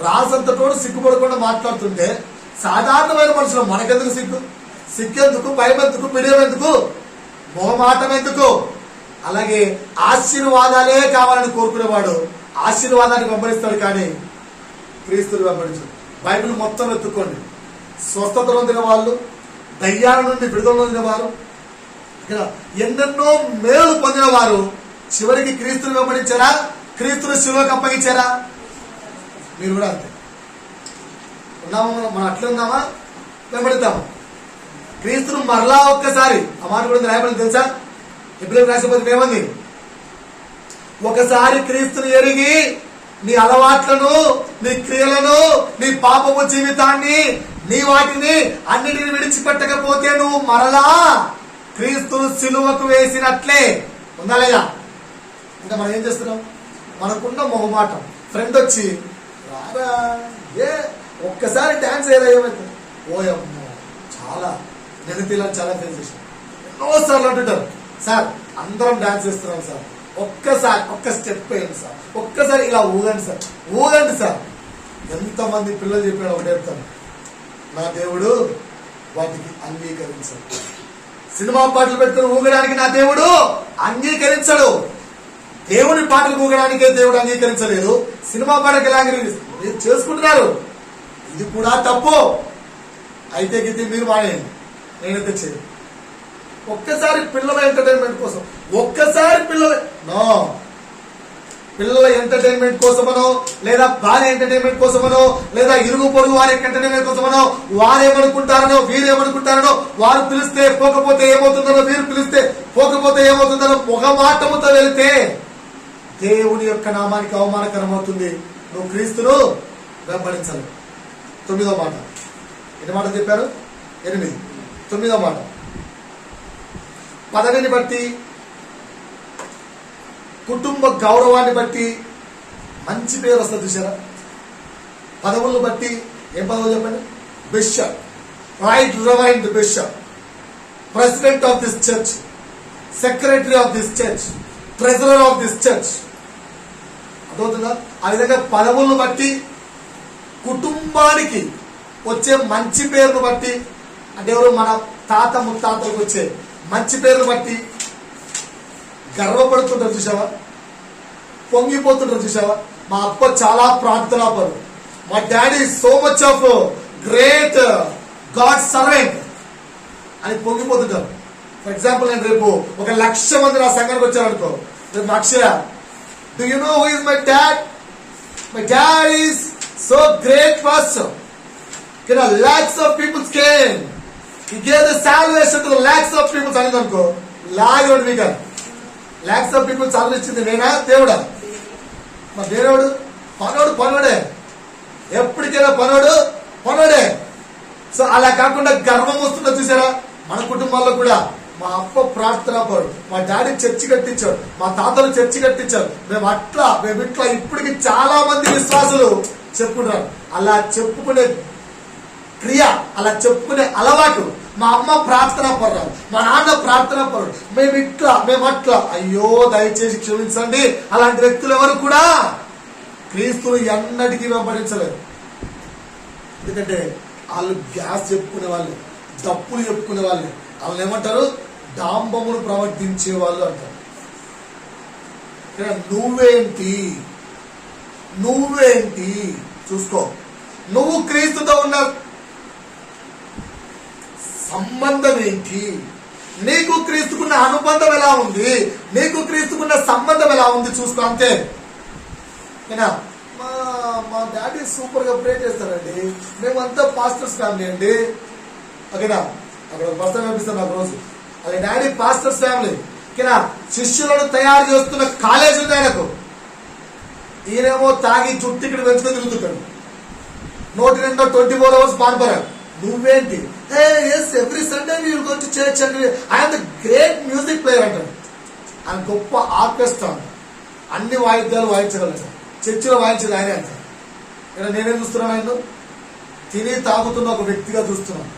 రాజంతటోడు సిగ్గుపడకుండా మాట్లాడుతుంటే సాధారణమైన మనుషులు మనకెందుకు సిగ్గు? సిగ్గెందుకు? భయం ఎందుకు? బిడియం ఎందుకు? మొహమాటం ఎందుకు? అలాగే ఆశీర్వాదాలే కావాలని కోరుకునేవాడు ఆశీర్వాదాన్ని వెంబడిస్తాడు, కానీ క్రీస్తుని వెంబడించాడు. బైబిల్ మొత్తం ఎత్తుకోండి. స్వస్థత పొందిన వాళ్ళు, దయ్యాల నుండి విడుదల పొందిన వారు, ఎన్నెన్నో మేలు పొందిన వారు చివరికి క్రీస్తుని వెంబడించారా? క్రీస్తుని శిలువకు అప్పగించారా? మీరు కూడా అంతే ఉన్నామా? మనం అట్లా ఉన్నామా? వెంబడిద్దామా? క్రీస్తును మరలా ఒక్కసారి, ఆ మాట కూడా రాయబడింది తెలుసా? హెబ్రీయులకు రాసిన పత్రిక ఏమంది? ఒకసారి క్రీస్తుని ఎరిగి నీ అలవాట్లను, నీ క్రియలను, నీ పాపము జీవితాన్ని, నీ వాటిని అన్నిటిని విడిచిపెట్టకపోతే నువ్వు మరలా క్రీస్తును సిలువకు వేసినట్లే. ఉందా లేదా? ఇంకా మనం ఏం చేస్తున్నాం? మనకున్న మొహమాటం. ఫ్రెండ్ వచ్చి రారా ఒక్కసారి డాన్స్ ఏదో ఏమైతుంది? ఓయమ్మో చాలా నెగటివ్ చాలా ఫేస్ చేసాం. ఎన్నోసార్లు అంటుంటారు, సార్ అందరం డాన్స్ చేస్తున్నాం సార్, ఒక్కసారి ఒక్క స్టెప్ వేయండి సార్, ఒక్కసారి ఇలా ఊగండి సార్, ఊగండి సార్. ఎంతమంది పిల్లలు చెప్పాడు ఒకటే చెప్తాను, నా దేవుడు వాటికి అంగీకరించడు. సినిమా పాటలు పెట్టుకుని ఊగడానికి నా దేవుడు అంగీకరించడు. దేవుని పాటలు ఊగడానికే దేవుడు అంగీకరించలేదు, సినిమా పాటలకు ఎలా మీరు చేసుకుంటున్నారు? ఇది కూడా తప్పు. అయితే గిద్ది మీరు మానేయండి, నేనైతే చేయను. ఒక్కసారి పిల్లల ఎంటర్టైన్మెంట్ కోసం, ఒక్కసారి పిల్లల నో పిల్లల ఎంటర్టైన్మెంట్ కోసమనో, లేదా భార్య ఎంటర్టైన్మెంట్ కోసమనో, లేదా ఇరుగు పొరుగు వారి ఎంటర్టైన్మెంట్ కోసమనో, వారేమనుకుంటారనో వీరేమనుకుంటారనో, వారు పిలిస్తే పోకపోతే ఏమవుతుందనో, వీరు పిలిస్తే పోకపోతే ఏమవుతుందనో ఒక మాటముతో వెళితే దేవుని యొక్క నామానికి అవమానకరం అవుతుంది. నువ్వు క్రీస్తును వెంబడించాలి. 9వ మాట. ఎన్ని మాట చెప్పారు? 8. 9వ మాట. పదవిని బట్టి, కుటుంబ గౌరవాన్ని బట్టి మంచి పేరు వస్తుంది చూసారా? పదవులను బట్టి ఏం పదవులు చెప్పండి? Bishop, right reverend bishop, president of this church, secretary of this church, treasurer of this church. అర్థమవుతుందా? ఆ విధంగా పదవులను బట్టి, కుటుంబానికి వచ్చే మంచి పేరును బట్టి, అంటే ఎవరు మన తాత ముత్తాతలకు వచ్చే మంచి పేరును బట్టి గర్వపడుతుంటారు చూసావా? పొంగిపోతుంటారు చూసావా? మా అప్ప చాలా ప్రార్థనాపరుడు, మా daddy so much of great God servant అని పొంగిపోతుంటారు. ఫర్ ఎగ్జాంపుల్, నేను రేపు 1,00,000 మంది నా సంఘానికి వచ్చారనుకో, రేపు అక్షర, do you know who is my dad? My dad is so great person. Lakhs of people came. He gave the salvation to the lakhs of people. అనుకో, లాగోడు మీకు lakhs of people సాల్వేషన్ నేనా దేవుడా? మా దేవుడు పనోడే, ఎప్పటికైనా పనోడే. సో అలా కాకుండా గర్వం వస్తుందో చూసారా? మన కుటుంబాల్లో కూడా మా అప్ప ప్రార్థనాపరుడు, మా డాడీ చర్చి కట్టించాడు, మా తాతలు చర్చి కట్టించారు, మేము ఇట్లా. ఇప్పటికి చాలా మంది విశ్వాసులు చెప్పుకుంటారు. అలా చెప్పుకునే క్రియ, అలా చెప్పుకునే అలవాటు, మా అమ్మ ప్రార్థనా పరుడు, మా నాన్న ప్రార్థనా పరుడు, మేము అట్లా. అయ్యో దయచేసి క్షమించండి. అలాంటి వ్యక్తులు ఎవరు కూడా క్రీస్తుని ఎన్నటికీ వెంబడించలేరు. ఎందుకంటే వాళ్ళు గ్యాస్ చెప్పుకునే వాళ్ళు, తప్పులు చెప్పుకునే వాళ్ళు. వాళ్ళని ఏమంటారు? డాంబమును ప్రవర్తించే వాళ్ళు అంటారు. నువ్వేంటి చూసుకో. నువ్వు క్రీస్తుతో ఉన్న సంబంధం ఏంటి? నీకు క్రీస్తుకున్న అనుబంధం ఎలా ఉంది? నీకు క్రీస్తుకున్న సంబంధం ఎలా ఉంది చూసుకో, అంతే. మా డాడీ సూపర్ గా ప్రే చేస్తారండి, మేమంతా పాస్టర్స్ ఫ్యామిలీ అండి. ఓకేనా? అక్కడ బస్తా కనిపిస్తాను నాకు రోజు. అదే డాడీ పాస్టర్స్ ఫ్యామిలీ. ఓకేనా? శిష్యులను తయారు చేస్తున్న కాలేజ్ ఉంది ఆయనకు. ఈయనేమో తాగి చుట్టూ ఇక్కడ పెంచుకొని తిరుగుతుంటాడు. నోటి నిండా 24 hours పాడుపరాడు. నువ్వేంటి? ఎవ్రీ సండే వీళ్ళు వచ్చి చర్చ్ అండి. ఆయన గ్రేట్ మ్యూజిక్ ప్లేయర్ అంటాడు. ఆయన గొప్ప ఆర్కెస్ట్రా, అన్ని వాయిద్యాలు వాయించగలట. చర్చిలో వాయించేది ఆయనే అంటారు. నేనేం చూస్తున్నాను? ఆయన తిని తాగుతున్న ఒక వ్యక్తిగా చూస్తున్నాను.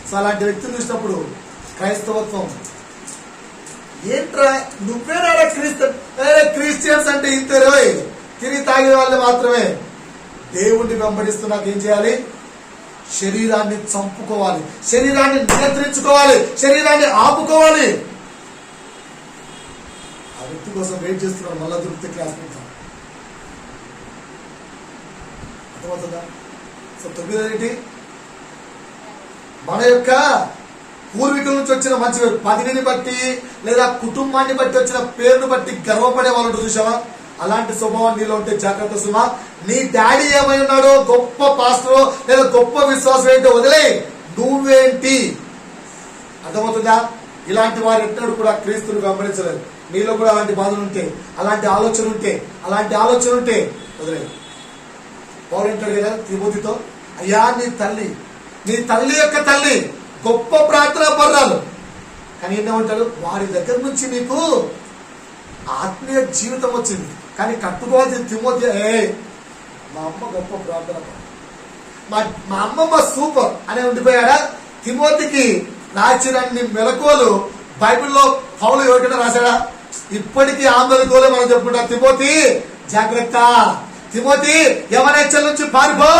సో అలాంటి వ్యక్తిని చూసినప్పుడు క్రైస్తవత్వం ఏంట్రా? నువ్వేనా క్రిస్టియన్స్ అంటే ఇంతే రోయ్, తిని తాగే వాళ్ళు మాత్రమే. దేవుణ్ణి వెంబడిస్తున్నాక ఏం చేయాలి? శరీరాన్ని చంపుకోవాలి, శరీరాన్ని నియంత్రించుకోవాలి, శరీరాన్ని ఆపుకోవాలి. ఆ వ్యక్తి కోసం వెయిట్ చేస్తున్నాడు. మళ్ళా దొరికితే క్లాస్ పెడతాం. అర్థమవుతుందా? సో 9 ఏంటి? మన యొక్క పూర్వీకుల నుంచి వచ్చిన మంచి పేరు, పదిని బట్టి లేదా కుటుంబాన్ని బట్టి వచ్చిన పేరును బట్టి గర్వపడే వాళ్ళు చూసావా? అలాంటి స్వభావం నీలో ఉంటే జాగ్రత్త సుమా. నీ డాడీ ఏమై ఉన్నాడో, గొప్ప పాస్టరో లేదా గొప్ప విశ్వాసం ఏంటో వదిలే, నువ్వేంటి? అర్థమవుతుందా? ఇలాంటి వారు ఎన్నడూ కూడా క్రీస్తుని వెంబడించలేదు. నీలో కూడా అలాంటి బాధలు ఉంటే, అలాంటి ఆలోచన ఉంటే వదిలే. పౌలు అంటాడు కదా తిమోతితో, అయ్యా నీ తల్లి యొక్క తల్లి గొప్ప ప్రార్థనా పరురాలు, కానీ ఏమంటాడు? వారి దగ్గర నుంచి నీకు ఆత్మీయ జీవితం వచ్చింది, కానీ కట్టుకోవాల్సిన తిమోతి, మా అమ్మ గొప్ప ప్రార్థన, మా అమ్మమ్మ సూపర్ అని ఉండిపోయాడా? తిమోతికి రాసినన్ని మెలకువలు బైబిల్లో పౌలు ఎవరికైనా రాశాడా? ఇప్పటికీ ఆ మెలకువలే మనం చెప్పుకుంటాం. తిమోతి జాగ్రత్త, తిమోతి యవనేచ్ఛల నుంచి పారిపో.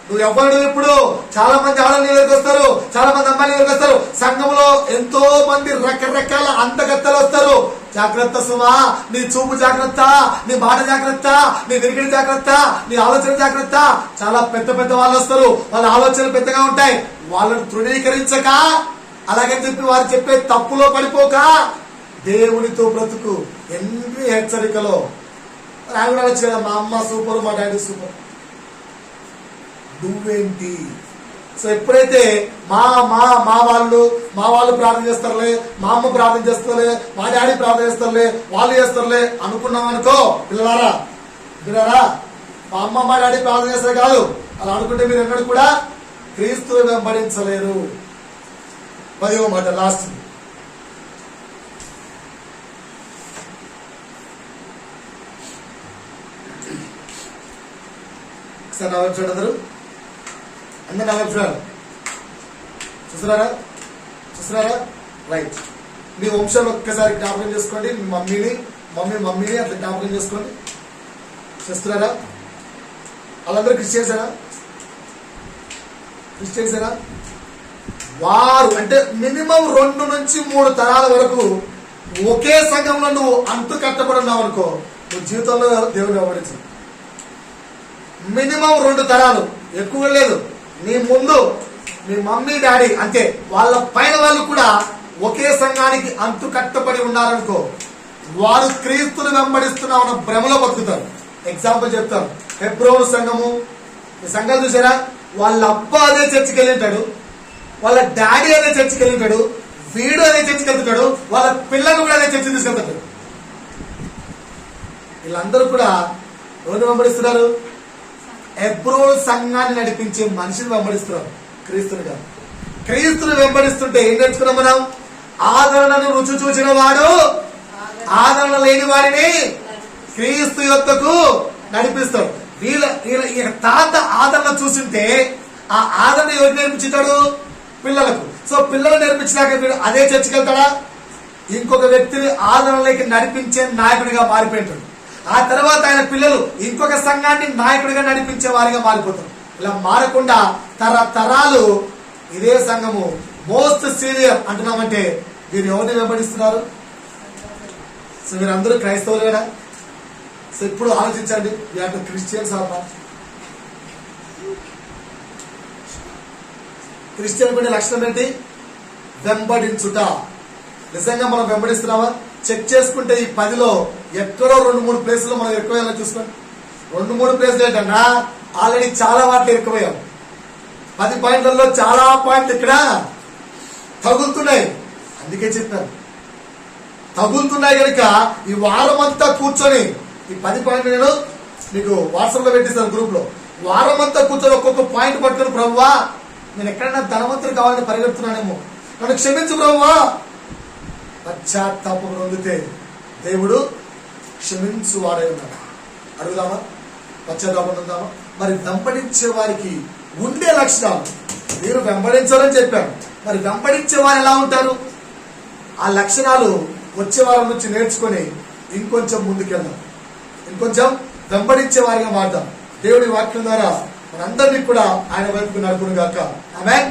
నువ్వు ఎవరు? ఇప్పుడు చాలా మంది ఆడలు దగ్గరికి వస్తారు, చాలా మంది అమ్మాయిల దగ్గరికి వస్తారు. సంఘంలో ఎంతో మంది రకరకాల అందగత్తలు వస్తారు. జాగ్రత్త సుమా, నీ చూపు జాగ్రత్త, నీ మాట జాగ్రత్త, నీ వినికిడి జాగ్రత్త, నీ ఆలోచన జాగ్రత్త. చాలా పెద్ద పెద్ద వాళ్ళు వస్తారు, వాళ్ళ ఆలోచనలు పెద్దగా ఉంటాయి. వాళ్ళను తృణీకరించక, అలాగని చెప్పి వారు చెప్పే తప్పులో పడిపోక దేవునితో బ్రతుకు. ఎన్ని హెచ్చరికలో ఆవిడ అనొచ్చు కదా, మా అమ్మ సూపర్, మా డాడీ సూపర్, నువ్వేంటి? సో ఎప్పుడైతే మా మా మా వాళ్ళు ప్రార్థన చేస్తారులే, మా అమ్మ ప్రార్థన చేస్తారులే, మా డాడీ ప్రార్థన చేస్తారులే, వాళ్ళు చేస్తారులే అనుకున్నాం అనుకో పిల్లలారా, మా అమ్మ మా డాడీ ప్రార్థన చేస్తారు కాదు, అలా అనుకుంటే మీరు ఎన్నడూ కూడా క్రీస్తుని వెంబడించలేరు. 10వ మాట లాస్ట్. ఒకసారి నా వైపు చూడండి అందరు నా వైపు చూడాలి. చూస్తున్నారా? రైట్. మీ వంశాలు ఒక్కసారి జ్ఞాపకం చేసుకోండి. మీ మమ్మీని అట్లా జ్ఞాపకం చేసుకోండి. చూస్తున్నారా? వాళ్ళందరూ క్రిస్టియన్సేనా? వారు అంటే మినిమం 2 నుంచి 3 తరాల వరకు ఒకే సంఘంలో నువ్వు అంతు కట్టబడి ఉన్నావు అనుకో, నువ్వు జీవితంలో దేవుడు వెంబడించు. మినిమం 2 తరాలు, ఎక్కువ లేదు. నీ ముందు మీ మమ్మీ డాడీ అంతే, వాళ్ళ పైన వాళ్ళు కూడా ఒకే సంఘానికి అంతు కట్టబడి ఉన్నారనుకో, వారు క్రీస్తుని వెంబడిస్తున్నామన్న భ్రమలో బతుకుతారు. ఎగ్జాంపుల్ చెప్తాను. హెబ్రోను సంఘము, ఈ సంఘాలు చూసారా? వాళ్ళ అబ్బా అదే చర్చికి వెళ్ళి ఉంటాడు, వాళ్ళ డాడీ అదే చర్చికి వెళ్ళి ఉంటాడు, వీడు అదే చర్చికి వెళ్తుంటాడు, వాళ్ళ పిల్లలు కూడా అదే చర్చి తీసుకెళ్తాడు. వీళ్ళందరూ కూడా ఎవరిని వెంబడిస్తున్నారు? హెబ్రోను సంఘాన్ని నడిపించే మనిషిని వెంబడిస్తున్నారు, క్రీస్తుని కాదు. క్రీస్తుని వెంబడిస్తుంటే ఏం నేర్చుకున్నాం మనం? ఆదరణను రుచి చూచిన వాడు ఆదరణ లేని వారిని క్రీస్తు యొద్దకు నడిపిస్తాడు. వీళ్ళ తాత ఆదరణ చూసింటే ఆ ఆదరణ ఎవరు నేర్పించుతాడు? పిల్లలకు. సో పిల్లలు నేర్పించినాక వీడు అదే చర్చికి వెళ్తాడా? ఇంకొక వ్యక్తిని ఆదరణలోకి నడిపించే నాయకుడిగా మారిపోయింటాడు. ఆ తర్వాత ఆయన పిల్లలు ఇంకొక సంఘాన్ని నాయకుడిగా నడిపించే వారిగా మారిపోతారు. ఇలా మారకుండా తరాలు ఇదే సంఘము మోస్ట్ సీనియర్ అంటున్నామంటే వీరు ఎవరిని వెంబడిస్తున్నారు? సో మీరందరూ క్రైస్తవులు కదా. సో ఇప్పుడు ఆలోచించండి, క్రిస్టియన్స్ అమ్మా, క్రిస్టియన్ ఉండే లక్షణం ఏంటి? వెంబడించుట. నిజంగా మనం వెంబడిస్తున్నావా? చెక్ చేసుకుంటే ఈ 10లో ఎక్కడో 2-3 ప్లేసులు మనం ఎక్కువ చూసుకోండి. 2-3 ప్లేసులు ఏంటన్నా, ఆల్రెడీ చాలా వాటిలో ఎక్కువయ్యాం. 10 పాయింట్లలో చాలా పాయింట్లు ఇక్కడ తగులుతున్నాయి. అందుకే చెప్పాను, తగులుతున్నాయి కనుక ఈ వారం అంతా కూర్చొని ఈ 10 పాయింట్లు నేను మీకు వాట్సాప్ లో పెట్టిస్తాను, గ్రూప్ లో. వారం అంతా కూర్చొని ఒక్కొక్క పాయింట్ పట్టుకుని, ప్రభువా నేను ఎక్కడైనా ధనవంతుడు కావాలని పరిగెడుతున్నానేమో, నన్ను క్షమించు ప్రభువా. పశ్చాత్తాపం పొందితే దేవుడు క్షమించు వాడే ఉన్నాడు. అడుగుదామా? పశ్చాత్తాపం పొందామా? మరి వెంబడించే వారికి ఉండే లక్షణాలు మీరు వెంబడించాలని చెప్పాను. మరి వెంబడించే వారు ఎలా ఉంటారు? ఆ లక్షణాలు వచ్చే వారి నుంచి నేర్చుకుని ఇంకొంచెం ముందుకెళ్దాం, ఇంకొంచెం వెంబడించే వారిగా మారుదాం. దేవుడి వాక్యం ద్వారా మనందరినీ కూడా ఆయన వైపుకు నడుపును గాక. ఆమేన్.